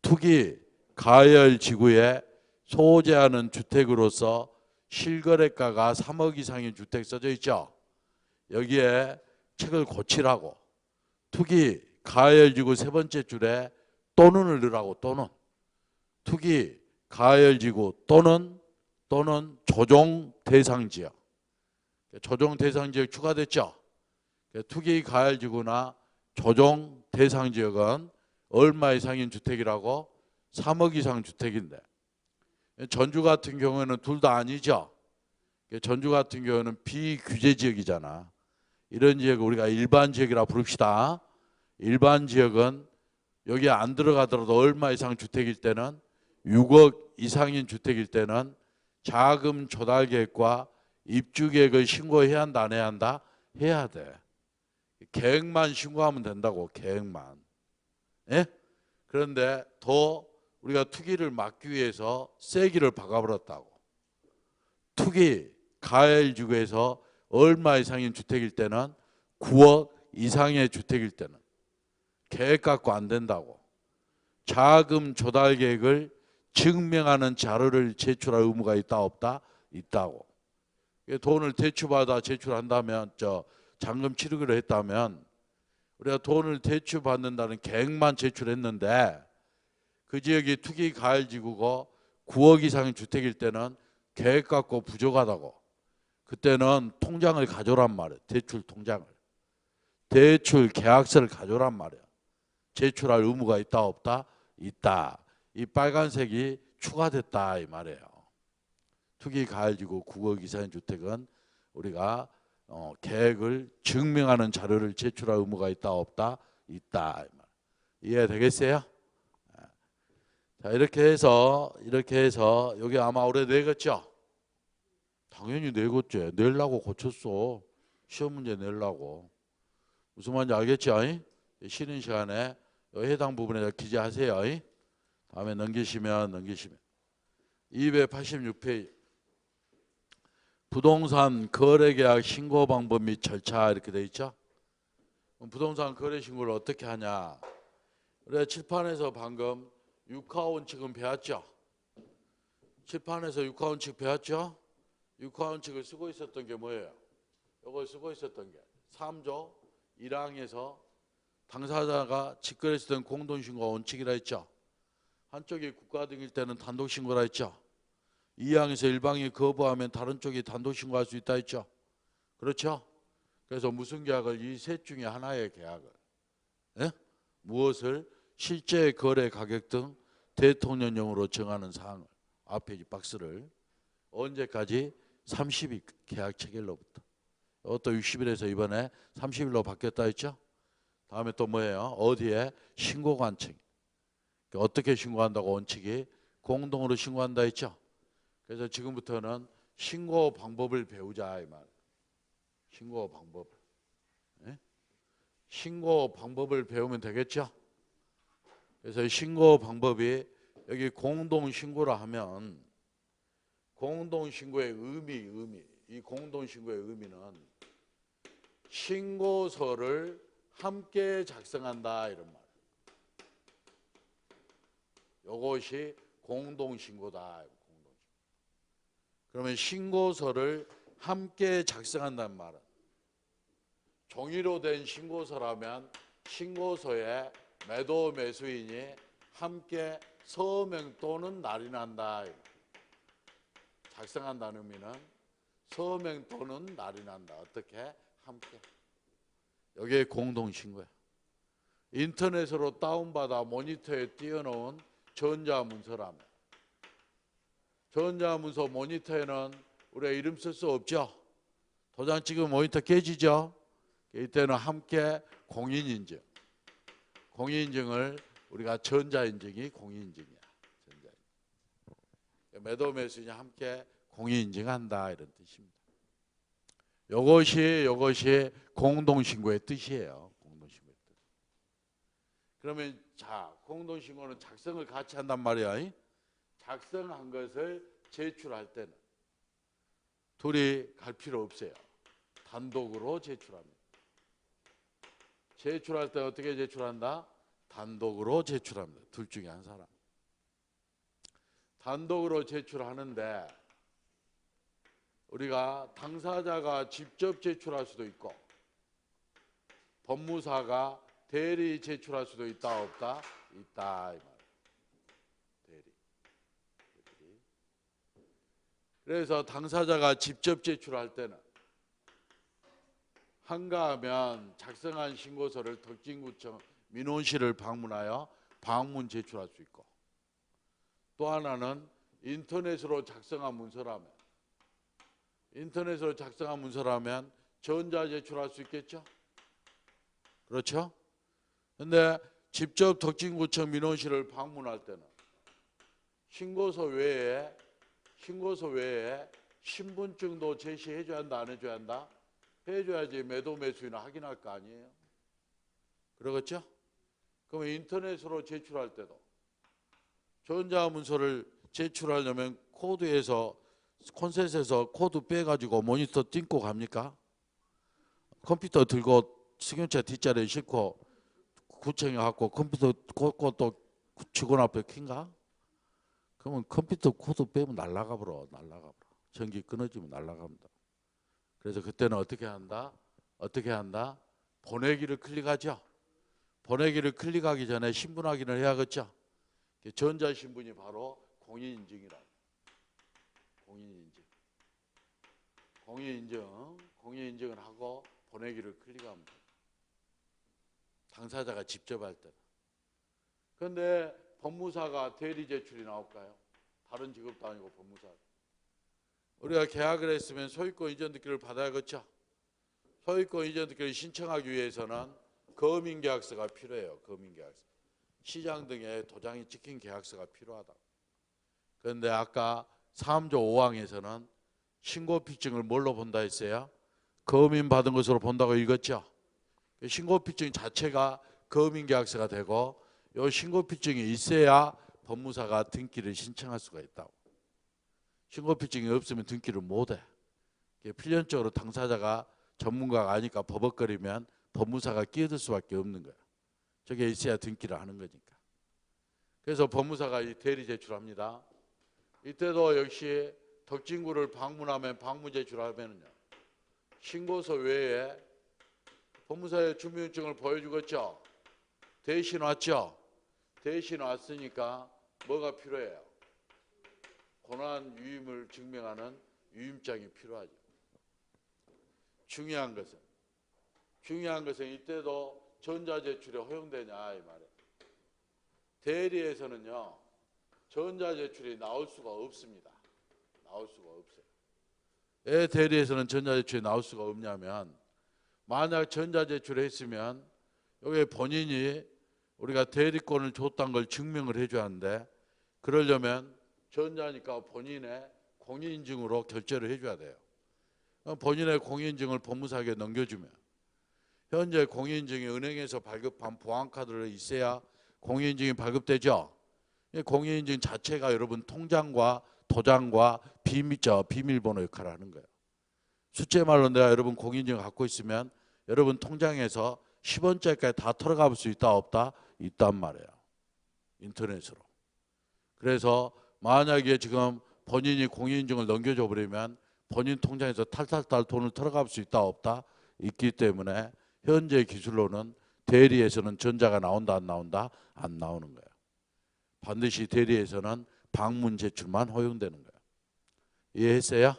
투기 가열 지구에 소재하는 주택으로서 실거래가가 3억 이상의 주택 써져 있죠? 여기에 책을 고치라고 투기 가열지구 세 번째 줄에 또는을 넣으라고. 또는 투기 가열지구 또는 조정 대상지역. 조정 대상지역 추가됐죠. 투기 가열지구나 조정 대상지역은 얼마 이상인 주택이라고? 3억 이상 주택인데 전주 같은 경우에는 둘 다 아니죠. 전주 같은 경우는 비규제 지역이잖아. 이런 지역을 우리가 일반 지역이라 부릅시다. 일반 지역은 여기 안 들어가더라도 얼마 이상 주택일 때는 6억 이상인 주택일 때는 자금 조달 계획과 입주 계획을 신고해야 한다, 안 해야 한다? 해야 돼. 계획만 신고하면 된다고, 계획만. 예? 그런데 더 우리가 투기를 막기 위해서 세기를 박아버렸다고. 투기, 가해일주구에서 얼마 이상인 주택일 때는 9억 이상의 주택일 때는 계획 갖고 안 된다고. 자금 조달 계획을 증명하는 자료를 제출할 의무가 있다 없다? 있다고. 돈을 대출받아 제출한다면 잔금 치르기로 했다면 우리가 돈을 대출받는다는 계획만 제출했는데 그 지역이 투기 가해지구고 9억 이상의 주택일 때는 계획 갖고 부족하다고. 그때는 통장을 가져오란 말이에요. 대출 통장을. 대출 계약서를 가져오란 말이에요. 제출할 의무가 있다 없다? 있다. 이 빨간색이 추가됐다 이 말이에요. 투기 가해지구 9억 이상의 주택은 우리가 계획을 증명하는 자료를 제출할 의무가 있다 없다? 있다. 이해되겠어요? 자, 이렇게 해서 여기 아마 올해 내겠죠? 당연히 내겠죠. 내려고 고쳤어. 시험 문제 내려고. 무슨 말인지 알겠죠? 쉬는 시간에 해당 부분에 기재하세요. 다음에 넘기시면 286페이지 부동산 거래계약 신고 방법 및 절차 이렇게 돼 있죠. 부동산 거래 신고를 어떻게 하냐. 우리가 칠판에서 방금 육하원칙은 배웠죠. 칠판에서 육하원칙 배웠죠. 육하원칙을 쓰고 있었던 게 뭐예요? 이걸 쓰고 있었던 게 3조 1항에서 당사자가 직거래했던 공동신고 원칙이라 했죠. 한쪽이 국가 등일 때는 단독신고라 했죠. 2항에서 일방이 거부하면 다른 쪽이 단독신고할 수 있다 했죠. 그렇죠? 그래서 무슨 계약을 이 셋 중에 하나의 계약을 무엇을 실제 거래 가격 등 대통령령으로 정하는 사항을 앞에 이 박스를 언제까지 30일 계약 체결로부터 또 60일에서 이번에 30일로 바뀌었다 했죠. 다음에 또 뭐예요? 어디에? 신고관청. 어떻게 신고한다고 원칙이 공동으로 신고한다 했죠. 그래서 지금부터는 신고 방법을 배우자 이 말. 신고 방법. 신고 방법을 배우면 되겠죠. 그래서 신고 방법이 여기 공동신고라 하면 공동신고의 의미 이 공동신고의 의미는 신고서를 함께 작성한다 이런 말. 이것이 공동신고다. 그러면 신고서를 함께 작성한다는 말은 종이로 된 신고서라면 신고서에 매도 매수인이 함께 서명 또는 날인한다. 작성한다는 의미는 서명 또는 날인한다. 어떻게? 함께. 여기에 공동신고야. 인터넷으로 다운받아 모니터에 띄워놓은 전자문서라면 전자문서 모니터에는 우리가 이름 쓸 수 없죠. 도장 찍으면 모니터 깨지죠. 이때는 함께 공인인증. 공인인증을 우리가 전자인증이 공인인증이야. 전자인증. 매도 매수인이 함께 공인인증한다 이런 뜻입니다. 이것이 공동신고의 뜻이에요. 공동신고의 뜻. 그러면 자, 공동신고는 작성을 같이 한단 말이야. 작성한 것을 제출할 때는 둘이 갈 필요 없어요. 단독으로 제출합니다. 제출할 때 어떻게 제출한다? 단독으로 제출합니다. 둘 중에 한 사람. 단독으로 제출하는데 우리가 당사자가 직접 제출할 수도 있고 법무사가 대리 제출할 수도 있다 없다? 있다. 대리. 그래서 당사자가 직접 제출할 때는 한가하면 작성한 신고서를 덕진구청 민원실을 방문하여 방문 제출할 수 있고 또 하나는 인터넷으로 작성한 문서라면 전자 제출할 수 있겠죠? 그렇죠? 근데 직접 덕진구청 민원실을 방문할 때는 신고서 외에 신분증도 제시해 줘야 한다, 안 해줘야 한다? 해줘야지 매도 매수인을 확인할 거 아니에요? 그러겠죠? 그러면 인터넷으로 제출할 때도 전자문서를 제출하려면 콘셋에서 코드 빼가지고 모니터 띵고 갑니까? 컴퓨터 들고 승용차 뒷자리에 싣고 구청에 갖고 컴퓨터 꽂고 또 직원 앞에 킨가? 그러면 컴퓨터 코드 빼면 날라가 버려. 전기 끊어지면 날라갑니다. 그래서 그때는 어떻게 한다? 보내기를 클릭하죠. 보내기를 클릭하기 전에 신분 확인을 해야겠죠. 전자신분이 바로 공인인증이라고. 공인인증을 하고 보내기를 클릭하면 돼요. 당사자가 직접 할 때는. 그런데 법무사가 대리 제출이 나올까요? 다른 직업도 아니고 법무사. 우리가 계약을 했으면 소유권 이전 등기를 받아야겠죠. 소유권 이전 등기를 신청하기 위해서는 거민계약서가 필요해요. 거민계약서. 시장 등에 도장이 찍힌 계약서가 필요하다. 그런데 아까 3조 5항에서는 신고필증을 뭘로 본다 했어요? 거민 받은 것으로 본다고 읽었죠. 신고필증 자체가 거민계약서가 되고 이 신고필증이 있어야 법무사가 등기를 신청할 수가 있다고. 신고필증이 없으면 등기를 못해. 필연적으로 당사자가 전문가가 아니까 버벅거리면 법무사가 끼어들 수밖에 없는 거야. 저게 있어야 등기를 하는 거니까. 그래서 법무사가 이 대리 제출합니다. 이때도 역시 덕진구를 방문하면 방문 제출하면요. 신고서 외에 법무사의 주민증을 보여주겠죠. 대신 왔죠. 대신 왔으니까 뭐가 필요해요? 권한 유임을 증명하는 유임장이 필요하죠. 중요한 것은 이때도 전자제출이 허용되냐 이 말이에요. 대리에서는요. 전자제출이 나올 수가 없습니다. 왜 대리에서는 전자제출이 나올 수가 없냐면 만약 전자제출을 했으면 여기 본인이 우리가 대리권을 줬다는 걸 증명을 해줘야 하는데 그러려면 전자니까 본인의 공인인증으로 결제를 해줘야 돼요. 본인의 공인인증을 법무사에게 넘겨주면 현재 공인인증이 은행에서 발급한 보안카드로 있어야 공인인증이 발급되죠. 공인인증 자체가 여러분 통장과 도장과 비밀번호 역할을 하는 거예요. 숫자 말로 내가 여러분 공인인증을 갖고 있으면 여러분 통장에서 10원짜리까지 다 털어갈 수 있다 없다? 있단 말이에요. 인터넷으로. 그래서 만약에 지금 본인이 공인인증을 넘겨줘 버리면 본인 통장에서 탈탈탈 돈을 털어갈 수 있다 없다? 있기 때문에 현재 기술로는 대리에서는 전자가 나온다 안 나온다? 안 나오는 거예요. 반드시 대리에서는 방문 제출만 허용되는 거예요. 이해했어요?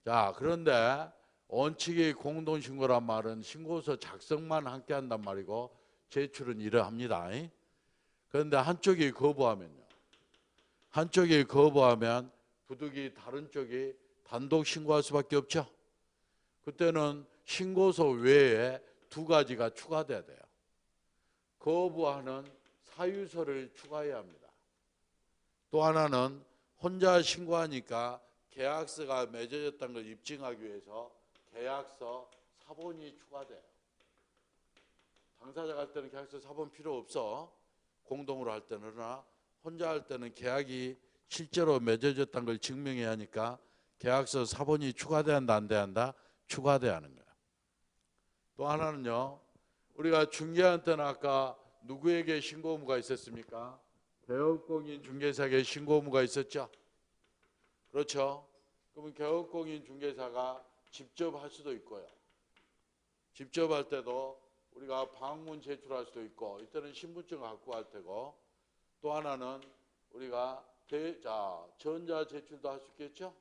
자, 그런데 원칙이 공동신고란 말은 신고서 작성만 함께 한단 말이고 제출은 이러합니다. 그런데 한쪽이 거부하면 부득이 다른 쪽이 단독 신고할 수밖에 없죠. 그때는 신고서 외에 두 가지가 추가돼야 돼요. 거부하는 사유서를 추가해야 합니다. 또 하나는 혼자 신고하니까 계약서가 맺어졌다는 걸 입증하기 위해서 계약서 사본이 추가돼요. 당사자가 할 때는 계약서 사본 필요 없어. 공동으로 할 때는. 그러나 혼자 할 때는 계약이 실제로 맺어졌다는 걸 증명해야 하니까 계약서 사본이 추가돼야 한다 안 돼야 한다? 추가돼야 하는 거야. 또 하나는요. 우리가 중개할 때는 아까 누구에게 신고 의무가 있었습니까? 개업공인 중개사에게 신고 의무가 있었죠. 그렇죠. 그러면 개업공인 중개사가 직접 할 수도 있고요. 직접 할 때도 우리가 방문 제출할 수도 있고 이때는 신분증을 갖고 할 테고 또 하나는 우리가 전자 제출도 할 수 있겠죠.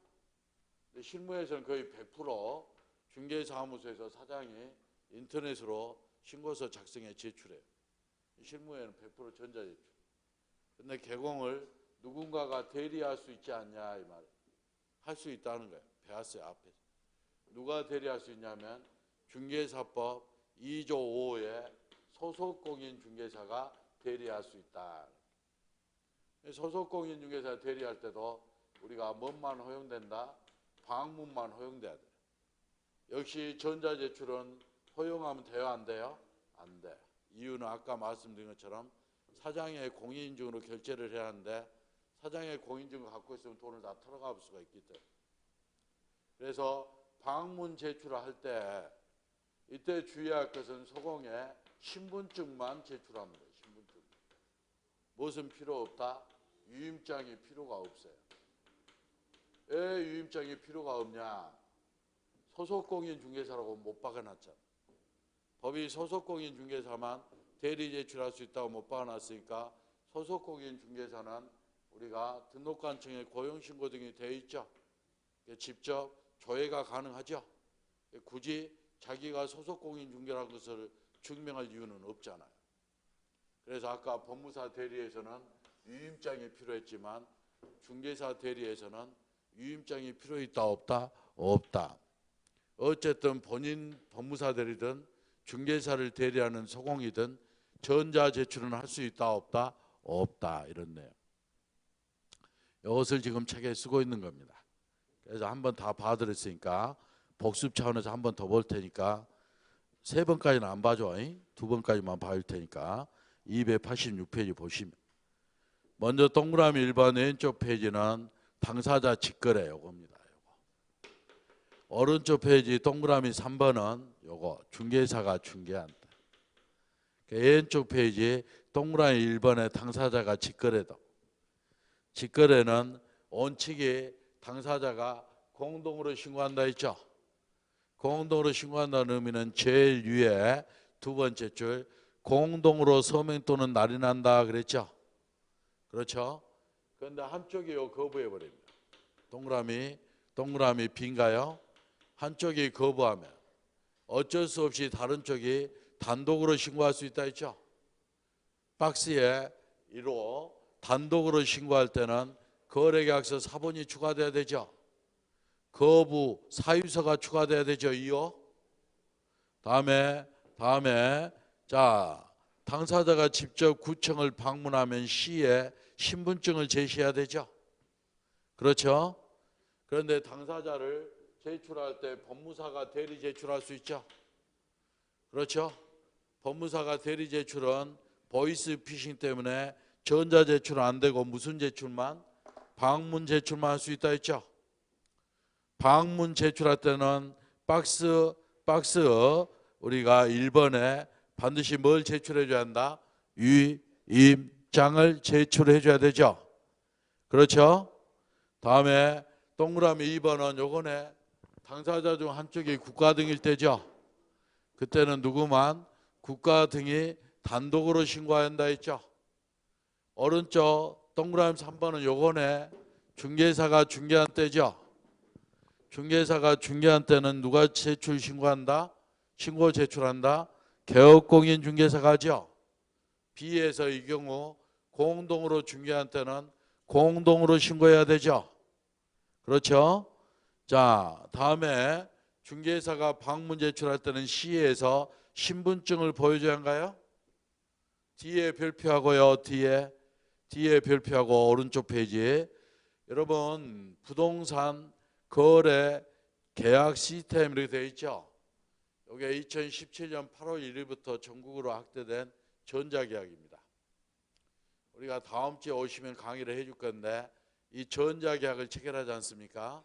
실무에서는 거의 100% 중개사무소에서 사장이 인터넷으로 신고서 작성해 제출해요. 실무에는 100% 전자 제출. 근데 개공을 누군가가 대리할 수 있지 않냐 이 말. 할 수 있다는 거예요. 배웠어요 앞에서. 누가 대리할 수 있냐면 중개사법 2조 5호에 소속공인중개사가 대리할 수 있다. 소속공인중개사 대리할 때도 우리가 뭐만 허용된다? 방문만 허용돼야 돼. 역시 전자제출은 허용하면 돼요? 안 돼요? 안 돼. 이유는 아까 말씀드린 것처럼 사장의 공인인증으로 결제를 해야 하는데 사장의 공인인증을 갖고 있으면 돈을 다 털어갈 수가 있기 때문에. 그래서 방문 제출을 할 때 이때 주의할 것은 소공에 신분증만 제출하는 거예요. 신분증. 무슨 필요 없다? 유임장이 필요가 없어요. 왜 유임장이 필요가 없냐? 소속공인중개사라고 못 박아놨잖아. 법이 소속공인중개사만 대리 제출할 수 있다고 못 박아놨으니까 소속공인중개사는 우리가 등록관청에 고용신고 등이 되어 있죠. 직접 조회가 가능하죠. 굳이 자기가 소속공인중개라는 것을 증명할 이유는 없잖아요. 그래서 아까 법무사 대리에서는 유임장이 필요했지만 중개사 대리에서는 유임장이 필요있다 없다? 없다. 어쨌든 본인 법무사 대리든 중개사를 대리하는 소공이든 전자제출은 할 수 있다 없다? 없다. 이런 내용. 이것을 지금 책에 쓰고 있는 겁니다. 그래서 한번 다 봐드렸으니까 복습 차원에서 한 번 더 볼 테니까 3번까지는 안 봐줘. 2번까지만 봐줄 테니까 286페이지 보시면 먼저 동그라미 1번 왼쪽 페이지는 당사자 직거래 요겁니다. 요거. 오른쪽 페이지 동그라미 3번은 요거 중개사가 중개한다. 왼쪽 페이지 동그라미 1번에 당사자가 직거래다. 직거래는 원칙이 당사자가 공동으로 신고한다 했죠. 공동으로 신고한다는 의미는 제일 위에 두 번째 줄 공동으로 서명 또는 날인한다 그랬죠. 그렇죠. 그런데 한쪽이 거부해 버립니다. 동그라미 빈가요? 한쪽이 거부하면 어쩔 수 없이 다른 쪽이 단독으로 신고할 수 있다 했죠. 박스에 1호 단독으로 신고할 때는 거래계약서 사본이 추가돼야 되죠. 거부 사유서가 추가돼야 되죠. 2호. 다음에 자 당사자가 직접 구청을 방문하면 시에 신분증을 제시해야 되죠. 그렇죠. 그런데 당사자를 제출할 때 법무사가 대리 제출할 수 있죠. 그렇죠. 법무사가 대리 제출은 보이스 피싱 때문에 전자 제출은 안 되고 무슨 제출만? 방문 제출만 할 수 있다 했죠. 방문 제출할 때는 박스 우리가 1번에 반드시 뭘 제출해 줘야 한다? 유임장을 제출해 줘야 되죠. 그렇죠? 다음에 동그라미 2번은 요거네. 당사자 중 한쪽이 국가 등일 때죠. 그때는 누구만? 국가 등이 단독으로 신고해야 한다 했죠. 오른쪽 동그라미 3번은 요거네. 중개사가 중개한 때죠. 중개사가 중개한 때는 누가 제출 신고한다? 신고 제출한다? 개업공인중개사가 하죠. B에서 이 경우 공동으로 중개한 때는 공동으로 신고해야 되죠. 그렇죠? 자, 다음에 중개사가 방문 제출할 때는 C에서 신분증을 보여줘야 한가요? 뒤에 별표하고요. 뒤에 별표하고 오른쪽 페이지. 여러분 부동산 거래 계약 시스템 이렇게 되어 있죠. 이게 2017년 8월 1일부터 전국으로 확대된 전자계약입니다. 우리가 다음 주에 오시면 강의를 해줄 건데 이 전자계약을 체결하지 않습니까?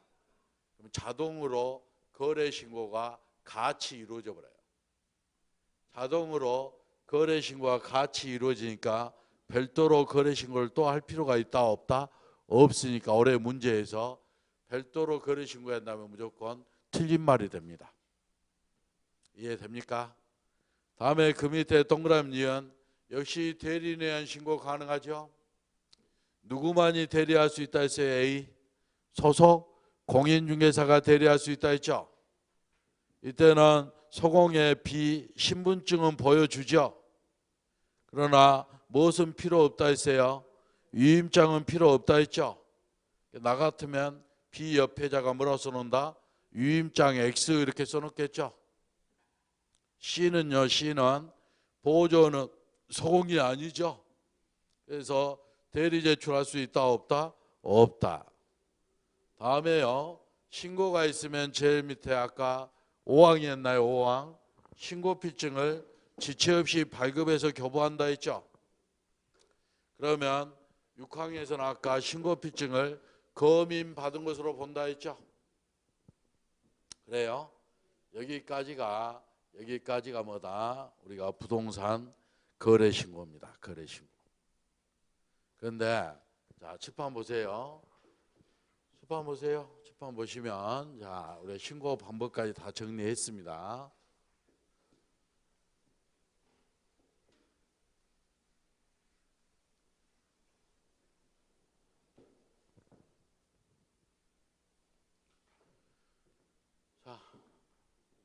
그럼 자동으로 거래 신고가 같이 이루어져 버려요. 자동으로 거래 신고가 같이 이루어지니까 별도로 거래 신고를 또 할 필요가 있다 없다? 없으니까 올해 문제에서 별도로 거래 신고한다면 무조건 틀린 말이 됩니다. 이해됩니까? 다음에 그 밑에 동그라미 니은 역시 대리인에 의한 신고 가능하죠? 누구만이 대리할 수 있다 했어요? A. 소속 공인중개사가 대리할 수 있다 했죠? 이때는 소공의 B 신분증은 보여주죠. 그러나 무엇은 필요 없다 했어요? 위임장은 필요 없다 했죠. 나 같으면 비협회자가 뭐라고 써놓는다? 위임장 X 이렇게 써놓겠죠. C는요, C는 보조는 소공이 아니죠. 그래서 대리 제출할 수 있다 없다? 없다. 다음에요, 신고가 있으면 제일 밑에 아까 5항이었나요? 5항 신고 필증을 지체 없이 발급해서 교부한다 했죠. 그러면 6항에서는 아까 신고 필증을 검인 받은 것으로 본다 했죠. 그래요. 여기까지가 뭐다? 우리가 부동산 거래 신고입니다. 거래 신고. 그런데 자, 칠판 보세요. 칠판 보세요. 칠판 보시면 자, 우리 신고 방법까지 다 정리했습니다. 자,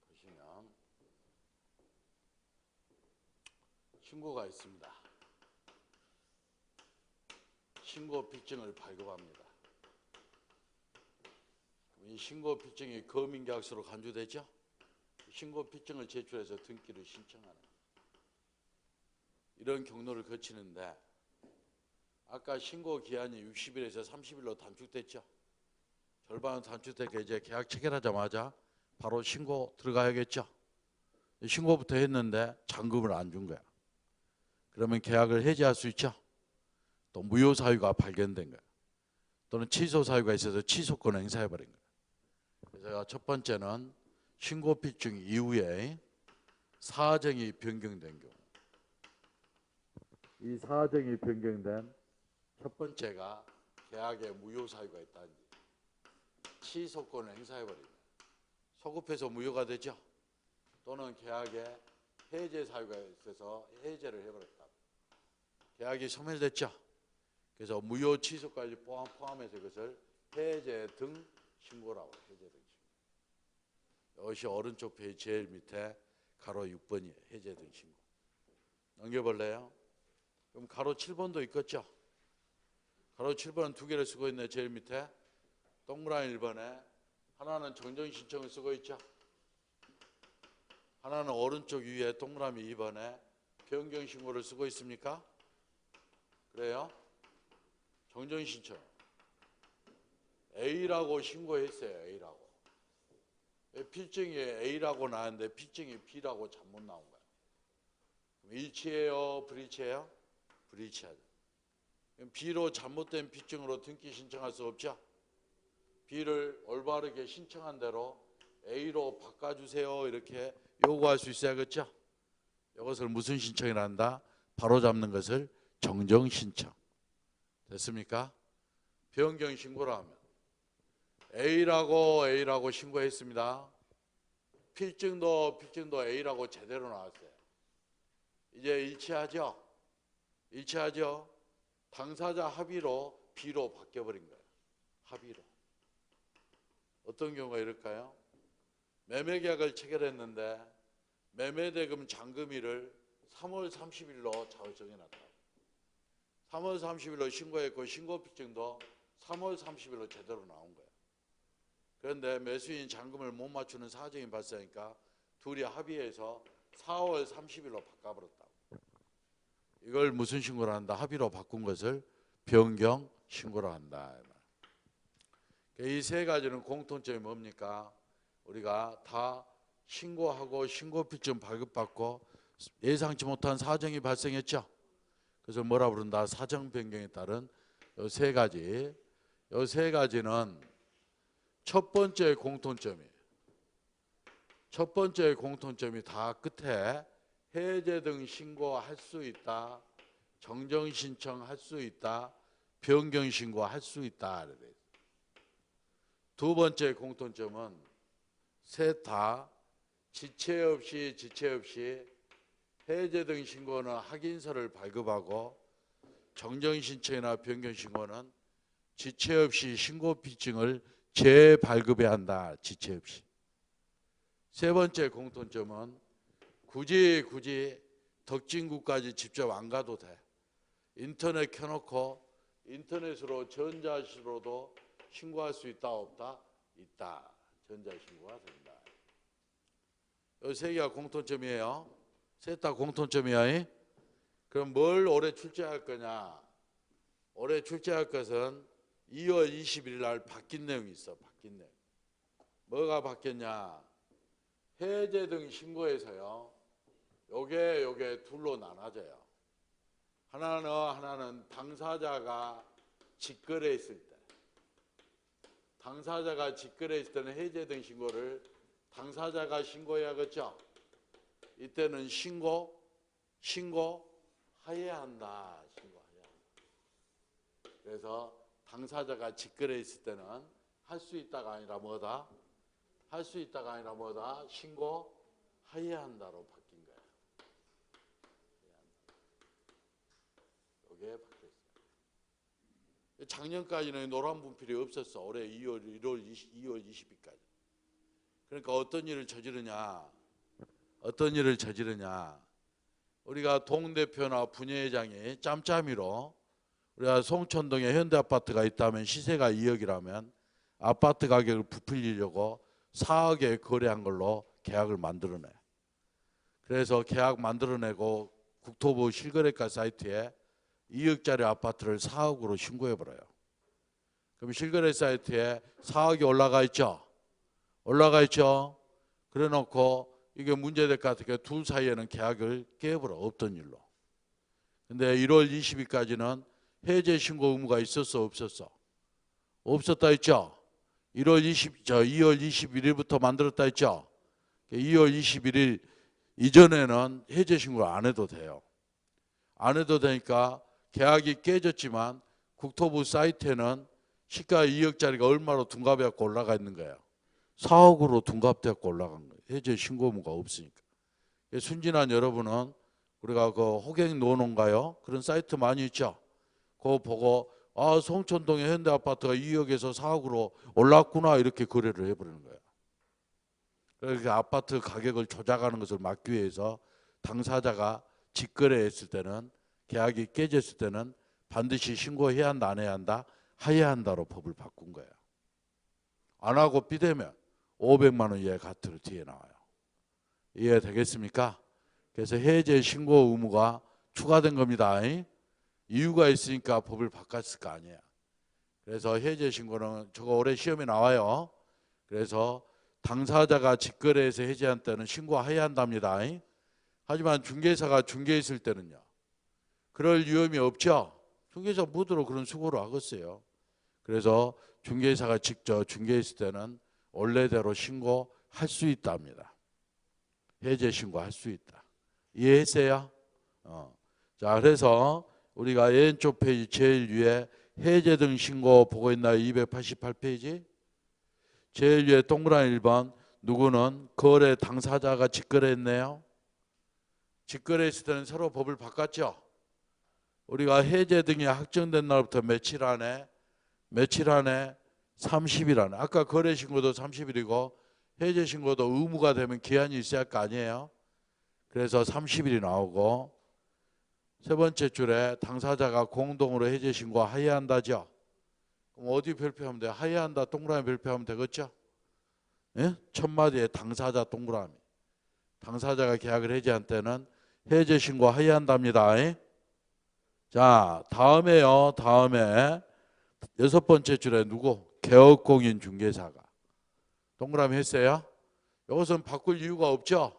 보시면 신고가 있습니다. 신고 필증을 발급합니다. 이 신고 필증이 검인계약서로 간주되죠. 신고 필증을 제출해서 등기를 신청하는 이런 경로를 거치는데 아까 신고 기한이 60일에서 30일로 단축됐죠. 절반은 단축되게 이제 계약 체결하자마자 바로 신고 들어가야겠죠. 신고부터 했는데 잔금을 안 준 거야. 그러면 계약을 해지할 수 있죠. 또 무효 사유가 발견된 거야. 또는 취소 사유가 있어서 취소권을 행사해버린 거야. 그래서 첫 번째는 신고 필증 이후에 사정이 변경된 경우. 이 사정이 변경된 첫 번째가 계약에 무효 사유가 있다는 취소권을 행사해버린 거야. 소급해서 무효가 되죠. 또는 계약에 해제 사유가 있어서 해제를 해버렸다. 계약이 소멸됐죠. 그래서 무효 취소까지 포함해서 이것을 해제 등 신고라고. 해제 등 신고. 이것이 오른쪽 페이지 제일 밑에 가로 6번이에요. 해제 등 신고. 넘겨볼래요? 그럼 가로 7번도 있겠죠. 가로 7번은 두 개를 쓰고 있네. 제일 밑에 동그라미 1번에 하나는 정정 신청을 쓰고 있죠. 하나는 오른쪽 위에 동그라미 2번에 변경 신고를 쓰고 있습니까? 그래요? 정정 신청 A라고 신고했어요. A라고. 필증이 A라고 나왔는데 필증이 B라고 잘못 나온 거야. 일치해요? 불일치해요? 불일치하죠. B로 잘못된 필증으로 등기 신청할 수 없죠. B를 올바르게 신청한 대로 A로 바꿔주세요 이렇게 요구할 수 있어야겠죠. 이것을 무슨 신청이라 한다? 바로잡는 것을 정정 신청. 됐습니까? 변경 신고라 하면 A라고 신고했습니다. 필증도 A라고 제대로 나왔어요. 이제 일치하죠? 일치하죠? 당사자 합의로 B로 바뀌어버린 거예요. 합의로. 어떤 경우가 이럴까요? 매매계약을 체결했는데 매매대금 잔금일을 3월 30일로 잘 정해놨다. 3월 30일로 신고했고 신고필증도 3월 30일로 제대로 나온 거예요. 그런데 매수인 잔금을 못 맞추는 사정이 발생하니까 둘이 합의해서 4월 30일로 바꿔버렸다고. 이걸 무슨 신고를 한다? 합의로 바꾼 것을 변경 신고를 한다. 이 세 가지는 공통점이 뭡니까? 우리가 다 신고하고 신고필증 발급받고 예상치 못한 사정이 발생했죠. 그래서 뭐라 부른다? 사정 변경에 따른 이 세 가지. 이 세 가지는 첫 번째 공통점이에요. 첫 번째 공통점이 다 끝에 해제 등 신고할 수 있다, 정정 신청할 수 있다, 변경 신고할 수 있다. 두 번째 공통점은 셋 다 지체 없이 해제 등 신고는 확인서를 발급하고 정정 신청이나 변경 신고는 지체 없이 신고 필증을 재발급해야 한다. 지체 없이. 세 번째 공통점은 굳이 덕진구까지 직접 안 가도 돼. 인터넷 켜놓고 인터넷으로 전자시로도 신고할 수 있다 없다? 있다. 전자신고가 된다. 이 세 개가 공통점이에요. 셋 다 공통점이야. 그럼 뭘 올해 출제할 거냐? 올해 출제할 것은 2월 21일 날 바뀐 내용이 있어. 바뀐 내용. 뭐가 바뀌었냐? 해제 등 신고에서요. 요게 둘로 나눠져요. 하나는 당사자가 직거래했을 때. 당사자가 직거래했을 때는 해제 등 신고를 당사자가 신고해야겠죠. 이때는 신고해야 한다. 신고해야 한다. 그래서 당사자가 직거래했을 때는 할 수 있다가 아니라 뭐다? 할 수 있다가 아니라 뭐다? 신고해야 한다로 바뀐 거예요. 이게 바뀌었어요. 작년까지는 노란 분필이 없었어. 올해 2월 20일까지. 그러니까 어떤 일을 저지르냐? 우리가 동대표나 분회장이 짬짬이로 우리가 송천동에 현대아파트가 있다면 시세가 2억이라면 아파트 가격을 부풀리려고 4억에 거래한 걸로 계약을 만들어내. 그래서 계약 만들어내고 국토부 실거래가 사이트에 2억짜리 아파트를 4억으로 신고해버려요. 그럼 실거래 사이트에 4억이 올라가 있죠. 그래놓고 이게 문제될 것 같으니까 둘 사이에는 계약을 깨버려. 없던 일로. 근데 1월 20일까지는 해제 신고 의무가 있었어 없었어? 없었다 했죠. 2월 21일부터 만들었다 했죠. 2월 21일 이전에는 해제 신고를 안 해도 돼요. 안 해도 되니까 계약이 깨졌지만 국토부 사이트에는 시가 2억짜리가 얼마로 둔갑해갖고 올라가 있는 거예요. 4억으로 둔갑돼갖고 올라간 거예요. 해제 신고 의무가 없으니까. 순진한 여러분은 우리가 그 호갱노노인가요? 그런 사이트 많이 있죠. 그거 보고 송천동의 현대아파트가 2억에서 4억으로 올랐구나 이렇게 거래를 해버리는 거예요. 그러니까 아파트 가격을 조작하는 것을 막기 위해서 당사자가 직거래했을 때는 계약이 깨졌을 때는 반드시 신고해야 한다 안 해야 한다? 해야 한다로 법을 바꾼 거예요. 안 하고 비대면 500만 원 이하 과태료 뒤에 나와요. 이해되겠습니까? 그래서 해제 신고 의무가 추가된 겁니다. 이유가 있으니까 법을 바꿨을 거 아니에요. 그래서 해제 신고는 저거 올해 시험에 나와요. 그래서 당사자가 직거래해서 해제한 때는 신고해야 한답니다. 하지만 중개사가 중개했을 때는요. 그럴 위험이 없죠. 중개사 무드로 그런 수고를 하겠어요. 그래서 중개사가 직접 중개했을 때는 원래대로 신고할 수 있답니다. 해제 신고할 수 있다. 이해했어요? 자, 그래서 우리가 왼쪽 페이지 제일 위에 해제 등 신고 보고 있나요? 288페이지. 제일 위에 동그라미 1번 누구는 거래 당사자가 직거래했네요. 직거래했을 때는 서로 법을 바꿨죠. 우리가 해제 등이 확정된 날부터 며칠 안에 30일 안에. 아까 거래 신고도 30일이고 해제 신고도 의무가 되면 기한이 있어야 할 거 아니에요. 그래서 30일이 나오고 세 번째 줄에 당사자가 공동으로 해제 신고해야 한다죠. 그럼 어디 별표하면 돼요? 해야 한다 동그라미 별표하면 되겠죠? 예? 첫 마디에 당사자 동그라미. 당사자가 계약을 해제한 때는 해제 신고해야 한답니다. 자, 다음에요. 다음에 여섯 번째 줄에 누구? 개업공인 중개사가. 동그라미 했어요? 이것은 바꿀 이유가 없죠?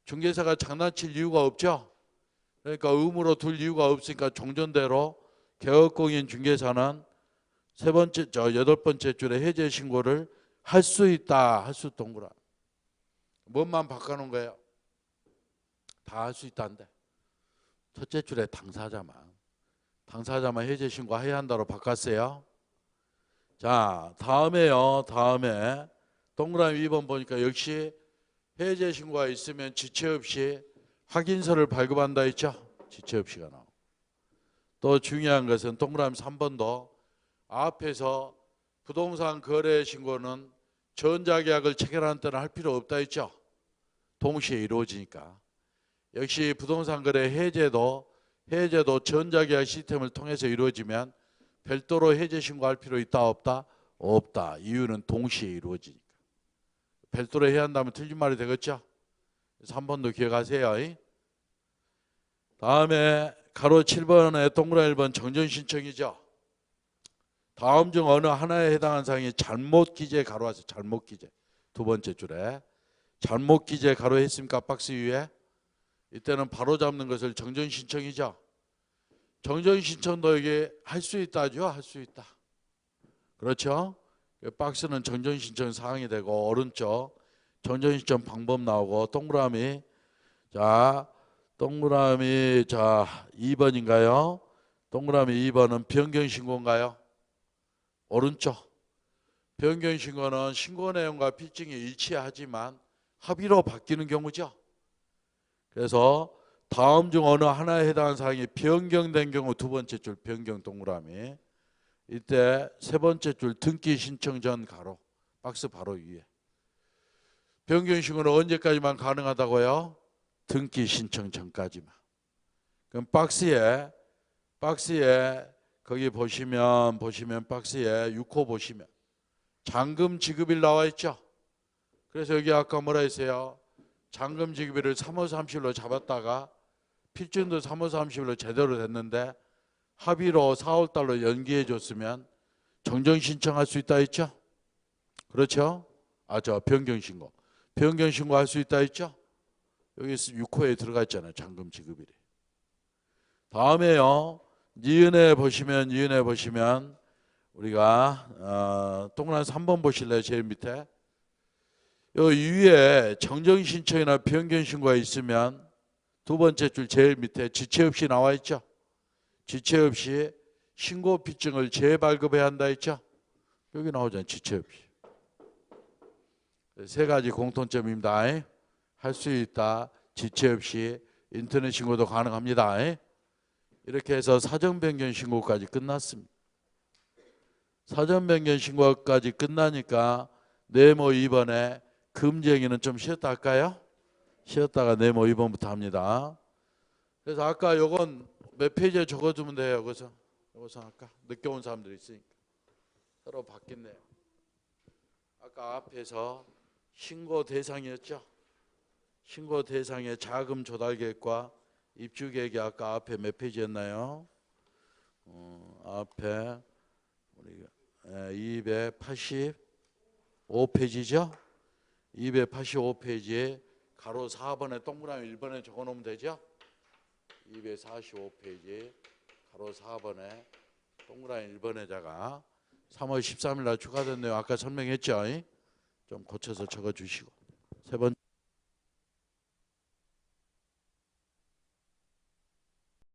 중개사가 장난칠 이유가 없죠? 그러니까 의무로 둘 이유가 없으니까 종전대로 개업공인 중개사는 여덟 번째 줄에 해제 신고를 할 수 있다. 할 수 동그라미. 뭔만 바꿔놓은 거예요? 다 할 수 있다는데. 첫째 줄에 당사자만 해제 신고해야 한다로 바꿨어요. 자, 다음에요. 다음에 동그라미 2번 보니까 역시 해제 신고가 있으면 지체 없이 확인서를 발급한다 했죠. 지체 없이가 나오고. 또 중요한 것은 동그라미 3번도 앞에서 부동산 거래 신고는 전자계약을 체결하는 때는 할 필요 없다 했죠. 동시에 이루어지니까. 역시 부동산 거래 해제도 전자계약 시스템을 통해서 이루어지면 별도로 해제 신고할 필요 있다 없다? 없다. 이유는 동시에 이루어지니까. 별도로 해야 한다면 틀린 말이 되겠죠? 그래서 한 번 더 기억하세요. 다음에 가로 7번에 동그라미 1번 정전 신청이죠. 다음 중 어느 하나에 해당하는 사항이 잘못 기재 가로하세요. 잘못 기재. 두 번째 줄에 잘못 기재 가로했습니까? 박스 위에. 이때는 바로 잡는 것을 정전 신청이죠. 정전 신청도 이게 할 수 있다죠. 할 수 있다. 그렇죠? 박스는 정전 신청 사항이 되고 오른쪽 정전 신청 방법 나오고 동그라미 자 2번인가요? 동그라미 2번은 변경 신고인가요? 오른쪽 변경 신고는 신고 내용과 필증이 일치하지만 합의로 바뀌는 경우죠. 그래서 다음 중 어느 하나에 해당하는 사항이 변경된 경우 두 번째 줄 변경 동그라미 이때 세 번째 줄 등기 신청 전 가로 박스 바로 위에 변경 신고는 언제까지만 가능하다고요? 등기 신청 전까지만. 그럼 박스에 거기 보시면 박스에 6호 보시면 잔금 지급일 나와 있죠. 그래서 여기 아까 뭐라 했어요? 잔금 지급일을 3월 30일로 잡았다가 필증도 3월 30일로 제대로 됐는데 합의로 4월 달로 연기해 줬으면 정정 신청할 수 있다 했죠? 그렇죠? 변경 신고. 변경 신고할 수 있다 했죠? 여기 6호에 들어가 있잖아요. 잔금 지급일이. 다음에요. 니은에 보시면 우리가 동그라미 3번 보실래요? 제일 밑에. 여기 위에 정정 신청이나 변경 신고가 있으면 두 번째 줄 제일 밑에 지체 없이 나와 있죠. 지체 없이 신고 필증을 재발급해야 한다 했죠. 여기 나오잖아요. 지체 없이. 세 가지 공통점입니다. 할 수 있다. 지체 없이 인터넷 신고도 가능합니다. 이렇게 해서 사전 변경 신고까지 끝났습니다. 사전 변경 신고까지 끝나니까 네모 2번에 금지행위는 좀 쉬었다 할까요? 쉬었다가 네모 2번부터 합니다. 그래서 아까 요건 몇 페이지에 적어주면 돼요. 여기서 할까? 늦게 온 사람들이 있으니까 서로 바뀌네요. 아까 앞에서 신고 대상이었죠. 신고 대상의 자금 조달 계획과 입주 계획이 아까 앞에 몇 페이지였나요? 앞에 우리가 285페이지죠. 285페이지에 가로 4번에 동그라미 1번에 적어놓으면 되죠. 245페이지 가로 4번에 동그라미 1번에다가 3월 13일 날 추가된 내용 아까 설명했죠. 좀 고쳐서 적어주시고 세 번째